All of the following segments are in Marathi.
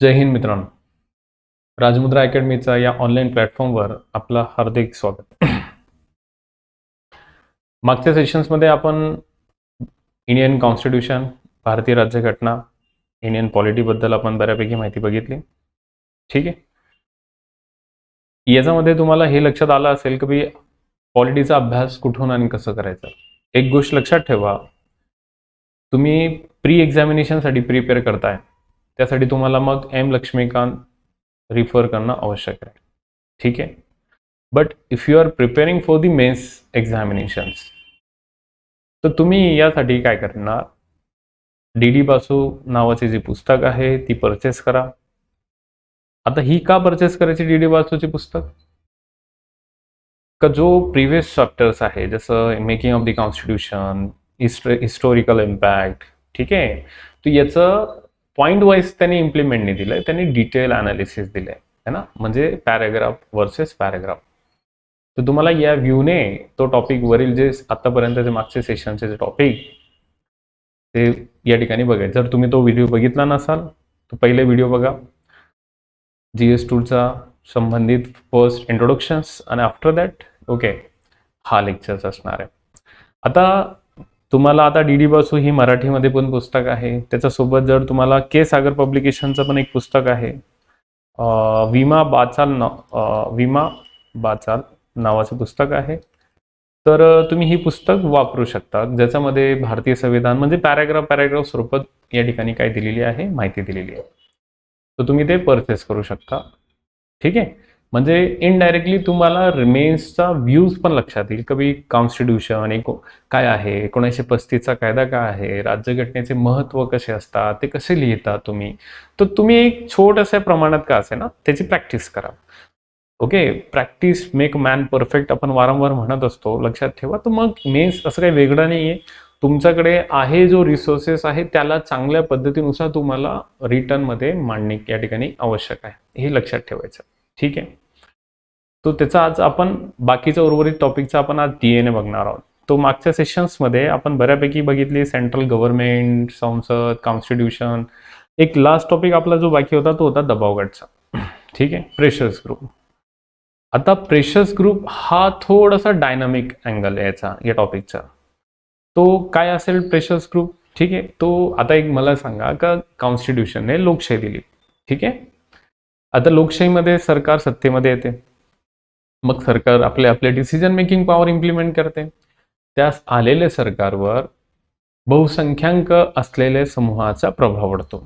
जय हिंद मित्रांनो. राजमुद्रा अकॅडमीचा या ऑनलाईन प्लॅटफॉर्मवर आपलं हार्दिक स्वागत. मागच्या सेशन्समध्ये आपण इंडियन कॉन्स्टिट्यूशन, भारतीय राज्यघटना, इंडियन पॉलिटीबद्दल आपण बऱ्यापैकी माहिती बघितली. ठीक आहे. याच्यामध्ये तुम्हाला हे लक्षात आलं असेल की पॉलिटीचा अभ्यास कुठून आणि कसं करायचा. एक गोष्ट लक्षात ठेवा, तुम्ही प्री एक्झामिनेशनसाठी प्रिपेअर करताय, त्यासाठी तुम्हाला मग एम लक्ष्मीकांत रिफर करणं आवश्यक आहे. ठीक आहे. But if you are preparing for the mains examinations, तर तुम्ही यासाठी काय करणार, डी बासू नावाचे जे पुस्तक आहे ती परचेस करा. आता ही का परचेस करायची डी बासूची पुस्तक? का जो प्रिव्हियस चॅप्टर्स आहे, जसं making of the constitution, historical impact, ठीक आहे, तर याचं पॉईंट वाईज त्यांनी इम्प्लिमेंट नाही दिलंय, त्यांनी डिटेल अनालिसिस दिलंय है ना, म्हणजे पॅराग्राफ वर्सेस पॅराग्राफ. तर तुम्हाला या व्ह्यूने तो टॉपिक वरील जे आतापर्यंतचे मागचे सेशनचे जे टॉपिक ते या ठिकाणी बघायचं. जर तुम्ही तो व्हिडिओ बघितला नसाल तर पहिले व्हिडिओ बघा, GS2चा संबंधित फर्स्ट इंट्रोडक्शन्स, आणि आफ्टर दॅट ओके हा लेक्चर्स असणार आहे. आता तुम्हाला आता डी बासू ही मराठीमध्ये पण पुस्तक आहे, त्याच्यासोबत जर तुम्हाला के सागर पब्लिकेशनचं पण एक पुस्तक आहे, विमा बाचाल नावाचं पुस्तक आहे. तर तुम्ही ही पुस्तक वापरू शकता, ज्याच्यामध्ये भारतीय संविधान म्हणजे पॅराग्राफ स्वरूपात या ठिकाणी काय दिलेली आहे, माहिती दिलेली आहे. तर तुम्ही ते परचेस करू शकता. ठीक आहे. म्हणजे इनडायरेक्टली तुम्हाला रिमेन्सचा व्ह्यूज पण लक्षात येईल, कधी कॉन्स्टिट्यूशन काय आहे, 1935चा कायदा काय आहे, राज्यघटनेचे महत्त्व कसे असतात, ते कसे लिहिता तुम्ही. तर तुम्ही एक छोट्याशा प्रमाणात का असे ना त्याची प्रॅक्टिस करा. Okay, practice make man perfect आपण वारंवार म्हणत असतो, लक्षात ठेवा. तर मग मेन्स असं काही वेगळं नाही आहे. तुमच्याकडे आहे जो रिसोर्सेस आहे त्याला चांगल्या पद्धतीनुसार तुम्हाला रिटर्नमध्ये मांडणे या ठिकाणी आवश्यक आहे, हे लक्षात ठेवायचं. ठीक आहे. तो त्याचा आज आपण बाकीच्या उर्वरित टॉपिकचा आपण आज DNA बघणार आहोत. तो मागच्या सेशन्समध्ये आपण बऱ्यापैकी बघितली, सेंट्रल गव्हर्नमेंट, संसद, कॉन्स्टिट्यूशन. एक लास्ट टॉपिक आपला जो बाकी होता तो होता दबावगटचा. ठीक आहे, प्रेशर्स ग्रुप. आता प्रेशर्स ग्रुप हा थोडासा डायनामिक अँगल आहे या टॉपिकचा. तो काय असेल प्रेशर्स ग्रुप? ठीक आहे. तो आता एक मला सांगा का कॉन्स्टिट्यूशनने लोकशाही दिली. ठीक आहे. आता लोकशाहीमध्ये सरकार सत्तेमध्ये येते, मग सरकार आपले डिसिजन मेकिंग पॉवर इम्प्लिमेंट करते. त्यास आलेले सरकारवर बहुसंख्याक असलेल्या समूहाचा प्रभाव पडतो.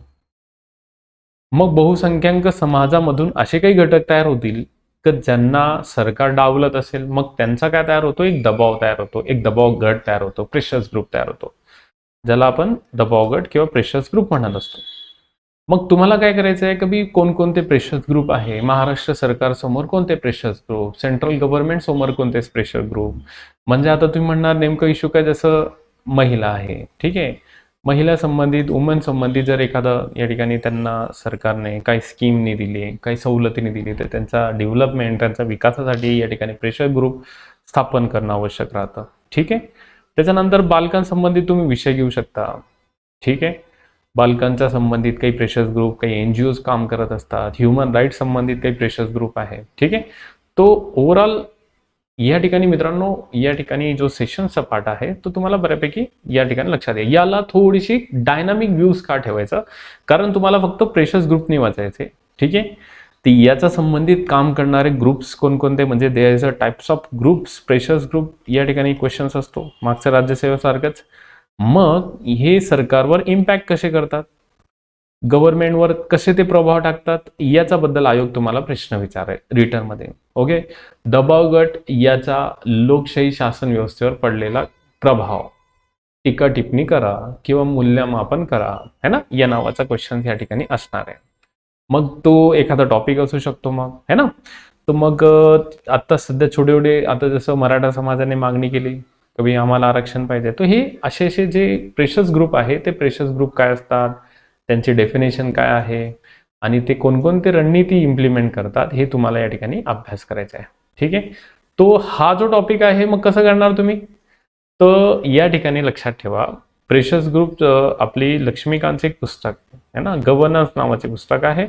मग बहुसंख्याक समाजामधून असे काही घटक तयार होतील की ज्यांना सरकार डावलत असेल, मग त्यांचा काय तयार होतो, एक दबाव तयार होतो, एक दबाव गट तयार होतो, प्रेशर्स ग्रुप तयार होतो, ज्याला आपण दबाव गट किंवा प्रेशर्स ग्रुप म्हणत असतो. मग तुम्हाला काय करायचं आहे की कोणकोणते प्रेशर्स ग्रुप आहे, महाराष्ट्र सरकार समोर कोणते प्रेशर्स ग्रुप, सेंट्रल गव्हर्नमेंट समोर कोणते प्रेशर ग्रुप. म्हणजे आता तुम्ही म्हणणार नेमकं इश्यू काय, जसं महिला आहे. ठीक आहे, महिला संबंधित, वुमन संबंधित जर एखादं या ठिकाणी त्यांना सरकारने काही स्कीमनी दिली, काही सवलतीने दिली, तर त्यांचा डेव्हलपमेंट, त्यांच्या विकासासाठी या ठिकाणी प्रेशर ग्रुप स्थापन करणं आवश्यक राहतं. ठीक आहे. त्याच्यानंतर बालकांसंबंधित तुम्ही विषय घेऊ शकता. ठीक आहे. बालकांच्या संबंधित काही प्रेशर्स ग्रुप, काही NGOज काम करत असतात, ह्युमन राईट संबंधित काही प्रेशर्स ग्रुप आहे. ठीक आहे. तो ओव्हरऑल या ठिकाणी मित्रांनो, या ठिकाणी जो सेशनचा पार्ट आहे तो तुम्हाला बऱ्यापैकी या ठिकाणी लक्षात येईल. याला थोडीशी डायनामिक व्ह्यूज का ठेवायचं, कारण तुम्हाला फक्त प्रेशर्स ग्रुप नाही वाचायचे. ठीक आहे. तर याचा संबंधित काम करणारे ग्रुप्स कोणकोणते, म्हणजे there is a types of groups, pressures group या ठिकाणी क्वेश्चन्स असतो मागच्या राज्यसेवेसारखंच. मग हे सरकारवर इम्पॅक्ट कसे करतात, गव्हर्नमेंटवर कसे ते प्रभाव टाकतात, याच्याबद्दल आयोग तुम्हाला प्रश्न विचारेल रिटर्नमध्ये. ओके. दबाव गट याचा लोकशाही शासन व्यवस्थेवर पडलेला प्रभाव, टीका टिप्पणी करा किंवा मूल्यमापन करा, है ना, या नावाचा क्वेश्चन या ठिकाणी असणार आहे. मग तो एखादा टॉपिक असू शकतो, मग है ना. तर मग आता सध्या छोटे आता जसं मराठा समाजाने मागणी केली कधी आम्हाला आरक्षण पाहिजे, तर हे असे जे प्रेशर्स ग्रुप आहे ते प्रेशर्स ग्रुप काय असतात, त्यांची डेफिनेशन काय आहे, आणि ते कोणकोणते रणनीती इम्प्लिमेंट करतात, हे तुम्हाला या ठिकाणी अभ्यास करायचा आहे. ठीक आहे. तो हा जो टॉपिक आहे, मग कसं करणार तुम्ही, तर या ठिकाणी लक्षात ठेवा, प्रेशर्स ग्रुप आपली लक्ष्मीकांतचे एक पुस्तक आहे ना, गव्हर्नन्स नावाचे पुस्तक आहे,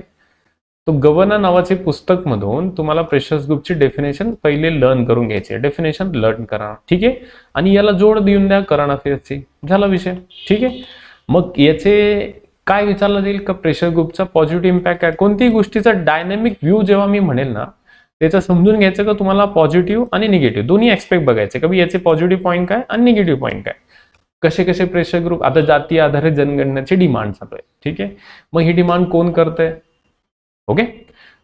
तो गव्हर्नर नावाचे पुस्तक मधून तुम्हाला प्रेशर्स ग्रुपची डेफिनेशन पहिले लर्न करून घ्यायची, डेफिनेशन लर्न करा, ठीक आहे. आणि याला जोड देऊन द्या करंट अफेअर्सची, झाला विषय, ठीक आहे. मग याचे काय विचारलं जाईल का प्रेशर ग्रुपचा पॉझिटिव्ह इम्पॅक्ट काय, कोणत्याही गोष्टीचा डायनॅमिक व्ह्यू जेव्हा मी म्हणेल ना, त्याचं समजून घ्यायचं का तुम्हाला पॉझिटिव्ह आणि निगेटिव्ह दोन्ही एक्सपेक्ट बघायचे का याचे पॉझिटिव्ह पॉईंट काय आणि निगेटिव्ह पॉईंट काय. कसे कसे प्रेशर ग्रुप, आता जाती आधारित जनगणनेची डिमांड चालू आहे, ठीक आहे. मग ही डिमांड कोण करतंय, ओके,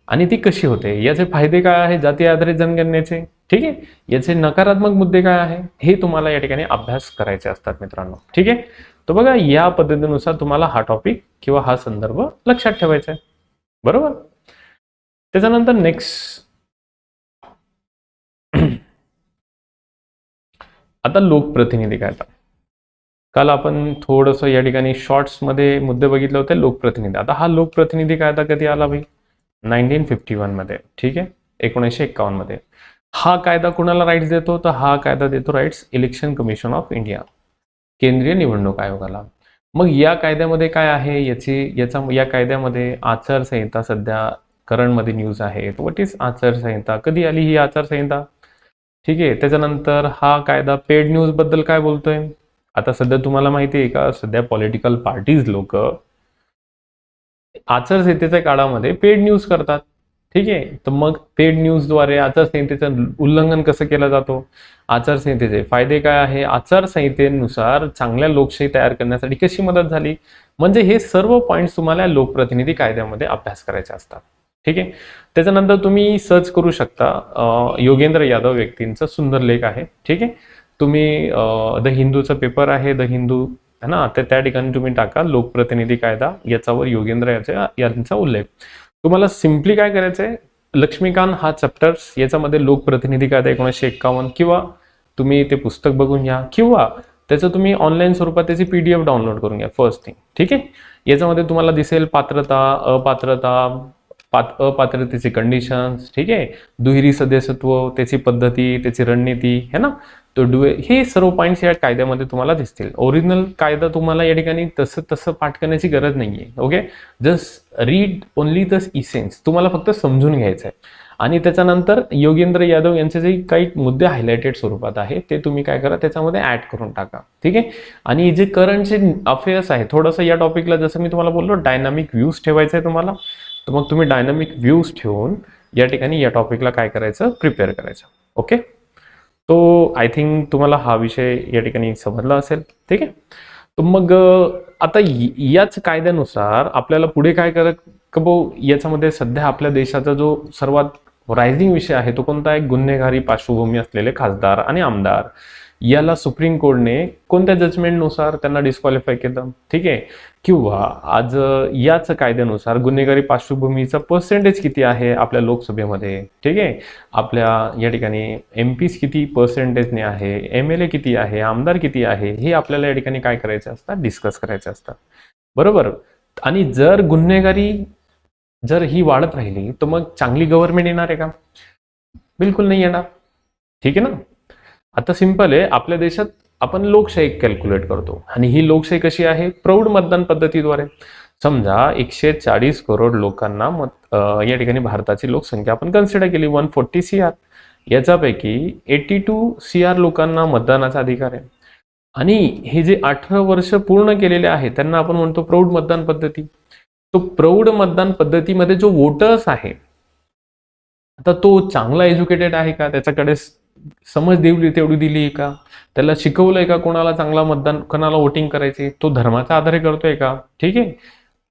आणि ती कशी होते, याचे फायदे काय आहे जाती आधारित जनगणनेचे, ठीक आहे. याचे नकारात्मक मुद्दे काय आहे हे तुम्हाला या ठिकाणी अभ्यास करायचे असतात मित्रांनो, ठीक आहे. तर बघा या पद्धतीनुसार तुम्हाला हा टॉपिक किंवा हा संदर्भ लक्षात ठेवायचा आहे, बरोबर. त्याच्यानंतर नेक्स्ट आता लोकप्रतिनिधी कायदा. काल आपण थोडंसं या ठिकाणी शॉर्ट्स मध्ये मुद्दे बघितले होते लोकप्रतिनिधी. आता हा लोकप्रतिनिधी कायदा कधी आला भाई, 1951 मध्ये, ठीक आहे, 1951 मध्ये. हा कायदा कुणाला राईट्स देतो, तर हा कायदा देतो rights election commission of India, केंद्रीय निवडणूक आयोगाला. मग या कायद्यामध्ये काय आहे, या कायद्यामध्ये आचारसंहिता सध्या करंटमध्ये न्यूज आहे. व्हॉट इज आचारसंहिता, कधी आली ही आचारसंहिता, ठीक आहे. त्याच्यानंतर हा कायदा पेड न्यूज बद्दल काय बोलतोय. आता सध्या तुम्हाला माहिती आहे का, सध्या पॉलिटिकल पार्टीज लोक आचारसंहितेच्या काळामध्ये पेड न्यूज करतात, ठीक आहे. तर मग पेड न्यूजद्वारे आचारसंहितेचं उल्लंघन कसं केलं जातो, आचारसंहितेचे फायदे काय आहे, आचारसंहितेनुसार चांगल्या लोकशाही तयार करण्यासाठी कशी मदत झाली, म्हणजे हे सर्व पॉईंट्स तुम्हाला लोकप्रतिनिधी कायद्यामध्ये अभ्यास करायचे असतात, ठीक आहे. त्याच्यानंतर तुम्ही सर्च करू शकता, योगेंद्र यादव व्यक्तींचा सुंदर लेख आहे, ठीक आहे. तुम्ही द हिंदूचा पेपर आहे, द हिंदू है ना, तर त्या ठिकाणी तुम्ही टाका लोकप्रतिनिधी कायदा, याच्यावर योगेंद्र यांचा उल्लेख. तुम्हाला सिम्पली काय करायचंय, लक्ष्मीकांत हा चॅप्टर्स याच्यामध्ये लोकप्रतिनिधी कायदा 1951, किंवा तुम्ही ते पुस्तक बघून घ्या, किंवा त्याचं तुम्ही ऑनलाईन स्वरूपात त्याची PDF डाउनलोड करून घ्या, फर्स्ट थिंग, ठीक आहे. याच्यामध्ये तुम्हाला दिसेल पात्रता, अपात्रता, अपात्रतेची कंडिशन्स, ठीक आहे, दुहेरी सदस्यत्व, त्याची पद्धती, त्याची रणनीती, है ना, तो हे सर्व पॉईंट्स या कायद्यामध्ये तुम्हाला दिसतील. ओरिजिनल कायदा तुम्हाला या ठिकाणी तसं पाठ करण्याची गरज नाहीये, okay. Just read only the essence, तुम्हाला फक्त समजून घ्यायचं आहे. आणि त्याच्यानंतर योगेंद्र यादव यांचे जे काही मुद्दे हायलाइटेड स्वरूपात आहे ते तुम्ही काय करा, त्याच्यामध्ये ऍड करून टाका, ठीक आहे. आणि जे करंटचे अफेअर्स आहे, थोडंसं या टॉपिकला जसं मी तुम्हाला बोललो डायनामिक व्ह्यूज ठेवायचं आहे तुम्हाला, तर मग तुम्ही डायनामिक व्ह्यूज ठेवून या ठिकाणी या टॉपिकला काय करायचं, प्रिपेअर करायचं, ओके. तो आय थिंक तुम्हाला हा विषय या ठिकाणी समजला असेल, ठीक आहे. तर मग आता याच कायद्यानुसार आपल्याला पुढे काय का भाऊ, याच्यामध्ये सध्या आपल्या देशाचा जो सर्वात रायझिंग विषय आहे तो कोणता आहे, गुन्हेगारी पार्श्वभूमी असलेले खासदार आणि आमदार. याला सुप्रीम कोर्टने कोणत्या जजमेंटनुसार त्यांना डिस्क्वालिफाय केलं, ठीक आहे. किंवा आज याच कायद्यानुसार गुन्हेगारी पार्श्वभूमीचा पर्सेंटेज किती आहे आपल्या लोकसभेमध्ये, ठीक आहे. आपल्या या ठिकाणी MPs किती पर्सेंटेजने आहे, MLA किती आहे, आमदार किती आहे, हे आपल्याला या ठिकाणी काय करायचे असतात, डिस्कस करायचे असतात, बरोबर. आणि जर गुन्हेगारी जर ही वाढत राहिली तर मग चांगली गव्हर्नमेंट येणार आहे का, बिलकुल नाही येणार, ठीक आहे ना. आता सिंपल आहे, आपल्या देशात आपण लोकशाही कॅल्क्युलेट करतो आणि ही लोकशाही कशी आहे, प्रौढ मतदान पद्धतीद्वारे. समजा 140 करोड लोकांना या ठिकाणी भारताची लोकसंख्या आपण कन्सिडर केली 140 CR, याच्यापैकी 82 CR लोकांना मतदानाचा अधिकार आहे. आणि हे जे 18 वर्ष पूर्ण केलेले आहे त्यांना आपण म्हणतो प्रौढ मतदान पद्धती. तो प्रौढ मतदान पद्धतीमध्ये जो वोटर्स आहे, आता तो चांगला एज्युकेटेड आहे का, त्याच्याकडे समज तेवढी दिली का, त्याला शिकवलंय का कोणाला चांगला मतदान, कोणाला वोटिंग करायचे, तो धर्माच्या आधारे करतोय का, ठीक आहे,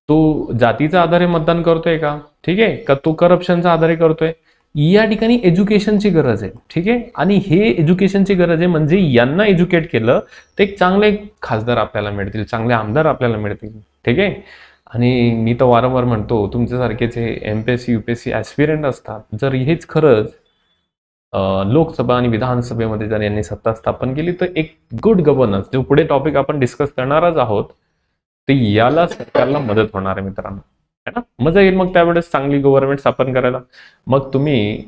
तो जातीच्या आधारे मतदान करतोय का, ठीक आहे, का तो करप्शनच्या आधारे करतोय. या ठिकाणी एज्युकेशनची गरज आहे, ठीक आहे. आणि हे एज्युकेशनची गरज आहे म्हणजे यांना एज्युकेट केलं तर एक चांगले खासदार आपल्याला मिळतील, चांगले आमदार आपल्याला मिळतील, ठीक आहे. आणि मी तर वारंवार म्हणतो तुमच्यासारखेच हे MPSC UPSC ऍस्पिरंट असतात, जर हेच खरंच लोकसभा आणि विधानसभेमध्ये जर यांनी सत्ता स्थापन केली तर एक गुड गव्हर्नन्स, जो पुढे टॉपिक आपण डिस्कस करणारच आहोत, तर याला सरकारला मदत होणार आहे मित्रांनो, है ना. मजा येईल मग त्यावेळेस चांगली गव्हर्नमेंट स्थापन करायला. मग तुम्ही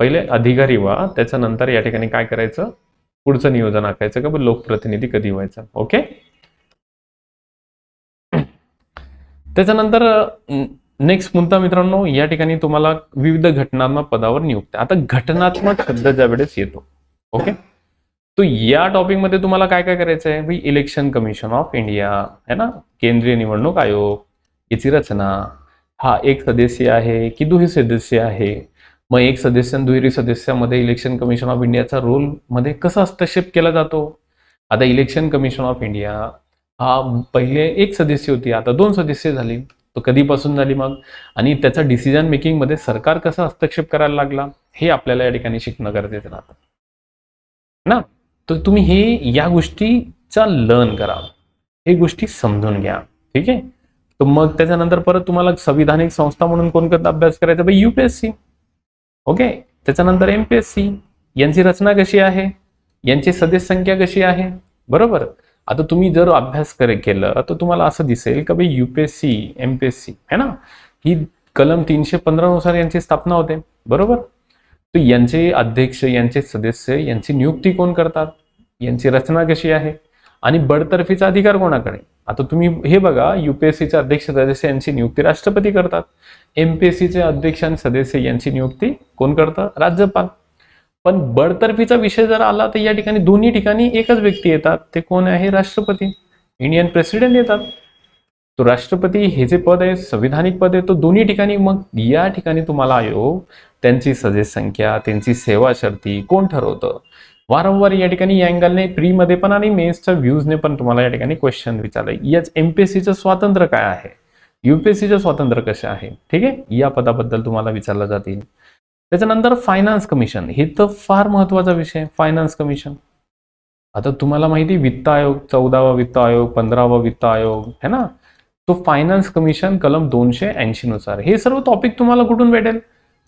पहिले अधिकारी व्हा, त्याच्यानंतर या ठिकाणी काय करायचं, पुढचं नियोजन आखायचं का लोकप्रतिनिधी कधी व्हायचं, ओके. त्याच्यानंतर नेक्स्ट मुद्दा मित्रांनो, या ठिकाणी तुम्हाला विविध घटनात्मक पदावर नियुक्त. आता घटनात्मक शब्द ज्या वेळेस येतो, ओके, तो या टॉपिक मध्ये तुम्हाला काय काय करायचं आहे भाई. इलेक्शन कमिशन ऑफ इंडिया है ना, केंद्रीय निवडणूक आयोग, याची रचना. हा एक सदस्य आहे की दुहेरी सदस्य आहे. मग एक सदस्य आणि दुहेरी सदस्यामध्ये इलेक्शन कमिशन ऑफ इंडियाचा रोल मध्ये कसा हस्तक्षेप केला जातो. आता इलेक्शन कमिशन ऑफ इंडिया हा पहिले एक सदस्य होती, आता 2 सदस्य झाली. तो कधीपासून झाली मग, आणि त्याचा डिसिजन मेकिंग मध्ये सरकार कसा हस्तक्षेप करायला लागला, हे आपल्याला या ठिकाणी शिकणं गरजेचं राहतं ना. तर तुम्ही हे या गोष्टीचा लर्न करा, हे गोष्टी समजून घ्या. ठीक आहे. तर मग त्याच्यानंतर परत तुम्हाला संविधानिक संस्था म्हणून कोणता अभ्यास करायचा भाई, युपीएससी. ओके. त्याच्यानंतर एमपीएससी, यांची रचना कशी आहे, यांची सदस्य संख्या कशी आहे. बरोबर. आता तुम्ही जर अभ्यास केलं तर तुम्हाला असं दिसेल का भाई युपीएससी एमपीएससी है ना, ही कलम 315 नुसार यांची स्थापना होते. बरोबर. तर यांचे अध्यक्ष, यांचे सदस्य, यांची नियुक्ती कोण करतात, यांची रचना कशी आहे, आणि बडतर्फीचा अधिकार कोणाकडे. आता तुम्ही हे बघा, युपीएससीचे अध्यक्ष सदस्य यांची नियुक्ती राष्ट्रपती करतात. एमपीएससीचे अध्यक्ष आणि सदस्य यांची नियुक्ती कोण करतं, राज्यपाल. पण बडतर्फीचा विषय जर आला तर या ठिकाणी दोन्ही ठिकाणी एकच व्यक्ती येतात, ते कोण आहे, राष्ट्रपती, इंडियन प्रेसिडेंट येतात. तो राष्ट्रपती हे जे पद आहे संविधानिक पद आहे, तो दोन्ही ठिकाणी. मग या ठिकाणी तुम्हाला आयोग त्यांची सदस्य संख्या, त्यांची सेवा शर्ती कोण ठरवतं. वारंवार या ठिकाणी या अँगलने प्रीमध्ये पण आणि मेन्सच्या व्ह्यूजने पण तुम्हाला या ठिकाणी क्वेश्चन विचारलंय. याच एमपीएससीचं स्वातंत्र्य काय आहे, युपीएससीचं स्वातंत्र्य कसं आहे. ठीक आहे, या पदाबद्दल तुम्हाला विचारलं जातील. त्याच्यानंतर फायनान्स कमिशन, हे तर फार महत्वाचा विषय, फायनान्स कमिशन. आता तुम्हाला माहिती वित्त आयोग, 14वा वित्त आयोग, 15वा वित्त आयोग है ना, तो फायनान्स कमिशन कलम 280 नुसार. हे सर्व टॉपिक तुम्हाला कुठून भेटेल,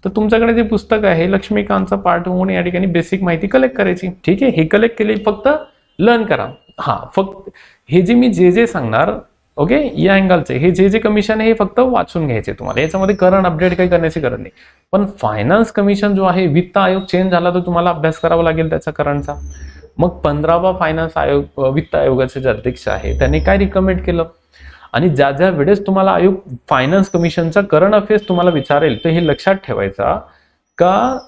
तर तुमच्याकडे जे पुस्तक आहे लक्ष्मीकांतचा पार्ट म्हणून या ठिकाणी बेसिक माहिती कलेक्ट करायची. ठीक आहे, हे कलेक्ट केली, फक्त लर्न करा. हा, फक्त हे जे मी जे सांगणार, ओके, या अँगलचे हे जे कमिशन आहे हे फक्त वाचून घ्यायचे तुम्हाला, याच्यामध्ये करंट अपडेट काही करण्याची गरज नाही. पण फायनान्स कमिशन जो आहे, वित्त आयोग चेंज झाला तर तुम्हाला अभ्यास करावा लागेल त्याचा करंटचा. मग 15वा फायनान्स आयोग, वित्त आयोगाचे जे अध्यक्ष आहे त्यांनी काय रिकमेंड केलं, आणि ज्या ज्या वेळेस तुम्हाला आयोग फायनान्स कमिशनचा करंट अफेअर्स तुम्हाला विचारेल तर हे लक्षात ठेवायचा का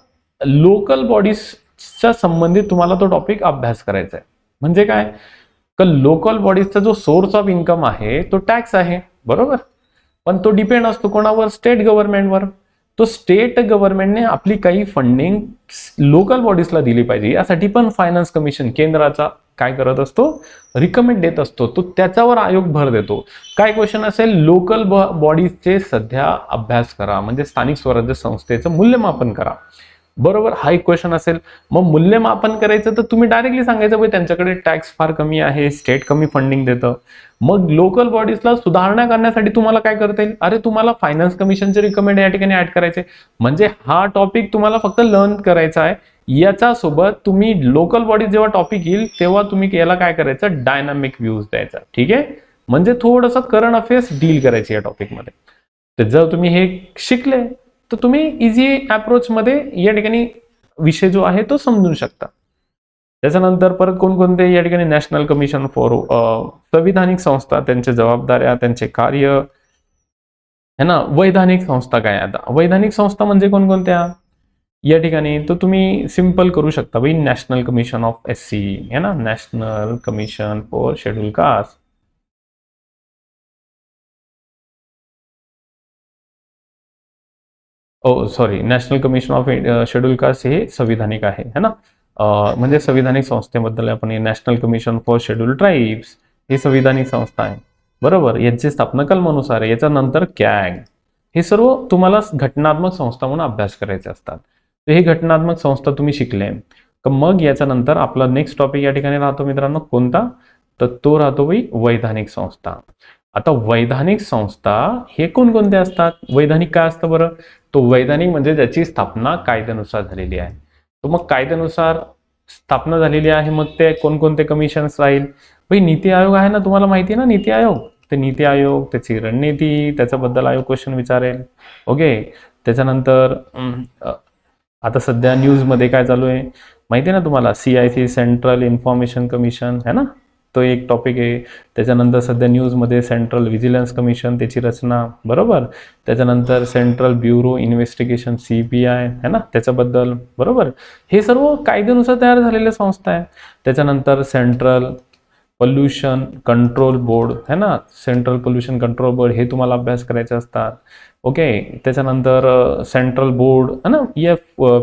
लोकल बॉडीजच्या संबंधित तुम्हाला तो टॉपिक अभ्यास करायचा आहे. म्हणजे काय, का लोकल बॉडीजचा जो सोर्स ऑफ इन्कम आहे तो टॅक्स आहे. बरोबर. पण तो डिपेंड असतो कोणावर, स्टेट गव्हर्नमेंटवर. तो स्टेट गव्हर्नमेंटने आपली काही फंडिंग लोकल बॉडीजला दिली पाहिजे, यासाठी पण फायनान्स कमिशन केंद्राचा काय करत असतो, रिकमेंड देत असतो. तो त्याच्यावर आयोग भर देतो. काय क्वेश्चन असेल, लोकल बॉडीजचे सध्या अभ्यास करा, म्हणजे स्थानिक स्वराज्य संस्थेचं मूल्यमापन करा. बरोबर, हा एक क्वेश्चन असेल. मग मूल्यमापन करायचं तर तुम्ही डायरेक्टली सांगायचं भाई त्यांच्याकडे टॅक्स फार कमी आहे, स्टेट कमी फंडिंग देतं. मग लोकल बॉडीजला सुधारणा करण्यासाठी तुम्हाला काय करता येईल, अरे तुम्हाला फायनान्स कमिशनचे रिकमेंड या ठिकाणी ऍड करायचे. म्हणजे हा टॉपिक तुम्हाला फक्त लर्न करायचा आहे. याच्या सोबत तुम्ही लोकल बॉडीज जेव्हा टॉपिक येईल तेव्हा तुम्ही याला काय करायचं, डायनामिक व्ह्यूज द्यायचा. ठीक आहे, म्हणजे थोडंसं करंट अफेअर्स डील करायचे या टॉपिकमध्ये. तर जर तुम्ही हे शिकले तर तुम्ही इझी अप्रोच मध्ये या ठिकाणी विषय जो आहे तो समजून शकता. त्याच्यानंतर परत कोणकोणते या ठिकाणी नॅशनल कमिशन फॉर संविधानिक संस्था, त्यांच्या जबाबदाऱ्या, त्यांचे कार्य है ना. वैधानिक संस्था काय, आता वैधानिक संस्था म्हणजे कोणकोणत्या या ठिकाणी, तर तुम्ही सिंपल करू शकता भाई, नॅशनल कमिशन ऑफ एससी है ना, national commission for schedule caste. Sorry, national commission of schedule caste हे संविधानिक आहे है ना. म्हणजे संविधानिक संस्थेबद्दल आपण, national commission for schedule tribes ही संविधानिक संस्था आहे. बरोबर, यांची स्थापना कलमानुसार आहे. याच्यानंतर कॅग, हे सर्व तुम्हाला घटनात्मक संस्था म्हणून अभ्यास करायचे असतात. तर हे घटनात्मक संस्था तुम्ही शिकले तर मग याच्यानंतर आपला नेक्स्ट टॉपिक या ठिकाणी राहतो मित्रांनो कोणता, तर तो राहतो भाई वैधानिक संस्था. आता वैधानिक संस्था हे कोणकोणत्या असतात, वैधानिक काय असतं बरं, तो वैधानिक म्हणजे ज्याची स्थापना कायद्यानुसार झालेली आहे. तो मग कायद्यानुसार स्थापना झालेली आहे, मग ते कोणकोणते कमिशन्स राहील भाई. नीती आयोग आहे ना, तुम्हाला माहिती आहे ना नीती आयोग. ते नीती आयोग, त्याची रणनीती, त्याच्याबद्दल आयोग क्वेश्चन विचारेल. ओके. त्याच्यानंतर आता सध्या न्यूज मध्ये काय चालू आहे माहिती आहे ना तुम्हाला, CIC, सेंट्रल इन्फॉर्मेशन कमिशन है ना. तो एक टॉपिक आहे. त्याच्यानंतर सध्या न्यूजमध्ये सेंट्रल व्हिजिलन्स कमिशन, त्याची रचना, बरोबर. त्याच्यानंतर सेंट्रल ब्युरो इन्व्हेस्टिगेशन, CBI आहे ना, त्याच्याबद्दल, बरोबर. हे सर्व कायद्यानुसार तयार झालेल्या संस्था आहे. त्याच्यानंतर सेंट्रल पोल्युशन कंट्रोल बोर्ड है ना, सेंट्रल पोल्युशन कंट्रोल बोर्ड, हे तुम्हाला अभ्यास करायचे असतात. ओके. त्याच्यानंतर सेंट्रल बोर्ड है ना,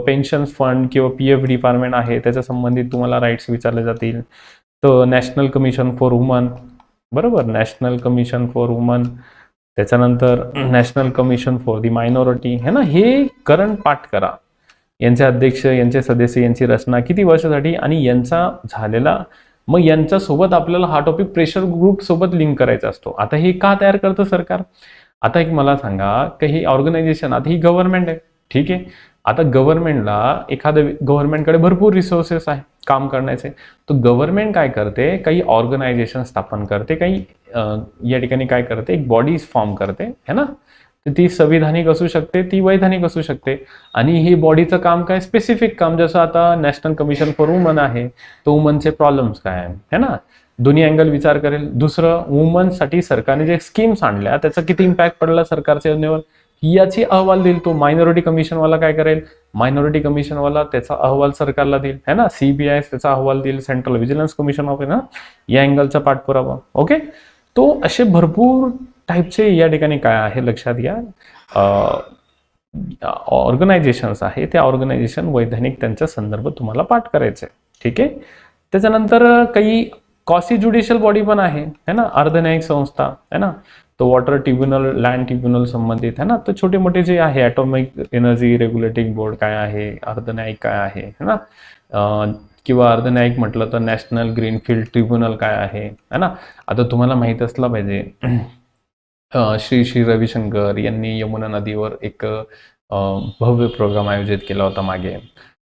पेन्शन फंड किंवा PF डिपार्टमेंट आहे, त्याच्या संबंधित तुम्हाला राईट्स विचारले जातील. तर नॅशनल कमिशन फॉर वुमन, बरोबर, नॅशनल कमिशन फॉर वुमन. त्याच्यानंतर national commission for the minority है ना, हे करंट पाठ करा. यांचे अध्यक्ष, यांचे सदस्य, यांची रचना किती वर्षासाठी आणि यांचा झालेला, मग यांच्यासोबत आपल्याला हा टॉपिक प्रेशर ग्रुप सोबत लिंक करायचा असतो. आता हे का तयार करतं सरकार? आता एक मला सांगा की ही ऑर्गनायझेशन, आता ही गव्हर्नमेंट आहे, ठीक आहे. आता गव्हर्नमेंटला, गव्हर्नमेंटकडे भरपूर रिसोर्सेस आहे काम करण्याचे. तर गव्हर्नमेंट काय करते, काही ऑर्गनायझेशन स्थापन करते, काही या ठिकाणी काय करते, एक बॉडीज फॉर्म करते है ना. तर ती संविधानिक असू शकते, ती वैधानिक असू शकते. आणि ही बॉडीचं काम काय, स्पेसिफिक काम, जसं आता नॅशनल कमिशन फॉर वुमन आहे, तर वुमनचे प्रॉब्लेम्स काय आहे ना, दोन्ही अँगल विचार करेल. दुसरं, वुमनसाठी सरकारने जे स्कीम्स आणल्या त्याचा किती इम्पॅक्ट पडला सरकारच्या योजनेवर, याची अहवाल देईल तो. मायनॉरिटी कमिशनवाला काय करेल, मायनॉरिटी कमिशनवाला त्याचा अहवाल सरकारला देईल है ना. CBI त्याचा अहवाल देईल, सेंट्रल व्हिजिलन्स कमिशन ऑफ ना, या अँगलचा पाठपुरावा. ओके. तो असे भरपूर टाईपचे या ठिकाणी काय आहे लक्षात घ्या, ऑर्गनायझेशन्स आहे. त्या ऑर्गनायझेशन वैधानिक, त्यांचा संदर्भ तुम्हाला पाठ करायचा आहे, ठीक आहे. त्याच्यानंतर काही कॉसी ज्युडिशियल बॉडी पण आहे है ना, अर्धन्यायिक संस्था है ना. तो वॉटर ट्रिब्युनल, लँड ट्रिब्युनल संबंधित है ना. तर छोटे मोठे जे आहे, ॲटॉमिक एनर्जी रेग्युलेटिंग बोर्ड काय आहे, अर्धन्यायिक काय आहे है ना, किंवा अर्धन्यायिक म्हटलं तर नॅशनल ग्रीनफील्ड ट्रिब्युनल काय आहे है ना. आता तुम्हाला माहीत असलं पाहिजे, श्री रविशंकर यांनी यमुना नदीवर एक भव्य प्रोग्राम आयोजित केला होता मागे.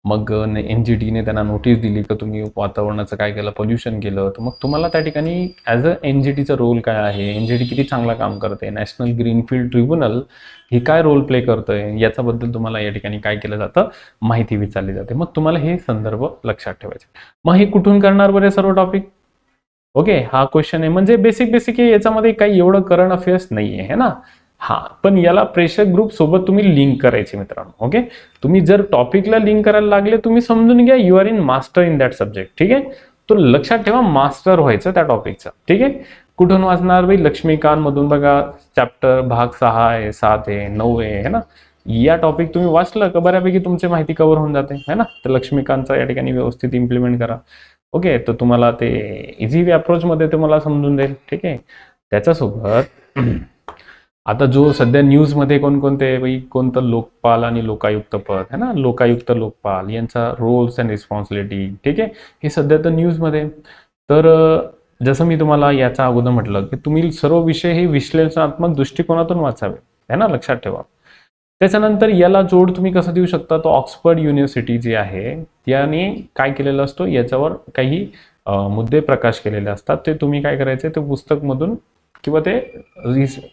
मग NGTने त्यांना नोटीस दिली की तुम्ही वातावरणाचं काय केलं, पोल्युशन केलं. तर मग तुम्हाला त्या ठिकाणी ॲज अ NGTचा रोल काय आहे, NGT किती चांगला काम करते, नॅशनल ग्रीनफील्ड ट्रिब्युनल हे काय रोल प्ले करतंय, याच्याबद्दल तुम्हाला या ठिकाणी काय केलं जातं, माहिती विचारली जाते. मग तुम्हाला हे संदर्भ लक्षात ठेवायचे. मग हे कुठून करणार बरे सर्व टॉपिक? ओके, हा क्वेश्चन आहे. म्हणजे बेसिक आहे, याच्यामध्ये काही एवढं करंट अफेअर्स नाही आहे ना. हा, पण याला प्रेशर ग्रुप सोबत तुम्ही लिंक करायचे मित्रांनो. ओके, तुम्ही जर टॉपिकला लिंक करायला लागले, तुम्ही समजून घ्या you are in master in that subject, ठीक आहे. तो लक्षात ठेवा, मास्टर व्हायचं त्या टॉपिकचं, ठीक आहे. कुठून वाचणार भाई, लक्ष्मीकांत मधून बघा, चॅप्टर भाग 6 आहे, 7 आहे, 9 आहे है ना. या टॉपिक तुम्ही वाचलं का बऱ्यापैकी तुमची माहिती कव्हर होऊन जाते है ना. तर लक्ष्मीकांतचा या ठिकाणी व्यवस्थित इम्प्लिमेंट करा. ओके, तर तुम्हाला ते इझी अप्रोचमध्ये तुम्हाला समजून जाईल, ठीक आहे. त्याच्यासोबत आता जो सध्या न्यूजमध्ये कोणकोणते कोणतं लोकपाल आणि लोकायुक्त पद है ना, लोकायुक्त लोकपाल यांचा रोल्स अँड रिस्पॉन्सिबिलिटी, ठीक आहे. हे सध्या तर न्यूजमध्ये. तर जसं मी तुम्हाला याच्या अगोदर म्हटलं की तुम्ही सर्व विषय हे विश्लेषणात्मक दृष्टिकोनातून वाचावे है ना, लक्षात ठेवा. त्याच्यानंतर याला जोड तुम्ही कसं देऊ शकता, तो ऑक्सफर्ड युनिव्हर्सिटी जी आहे त्याने काय केलेलं असतो, याच्यावर काही मुद्दे प्रकाश केलेले असतात. ते तुम्ही काय करायचे, ते पुस्तकमधून किंवा ते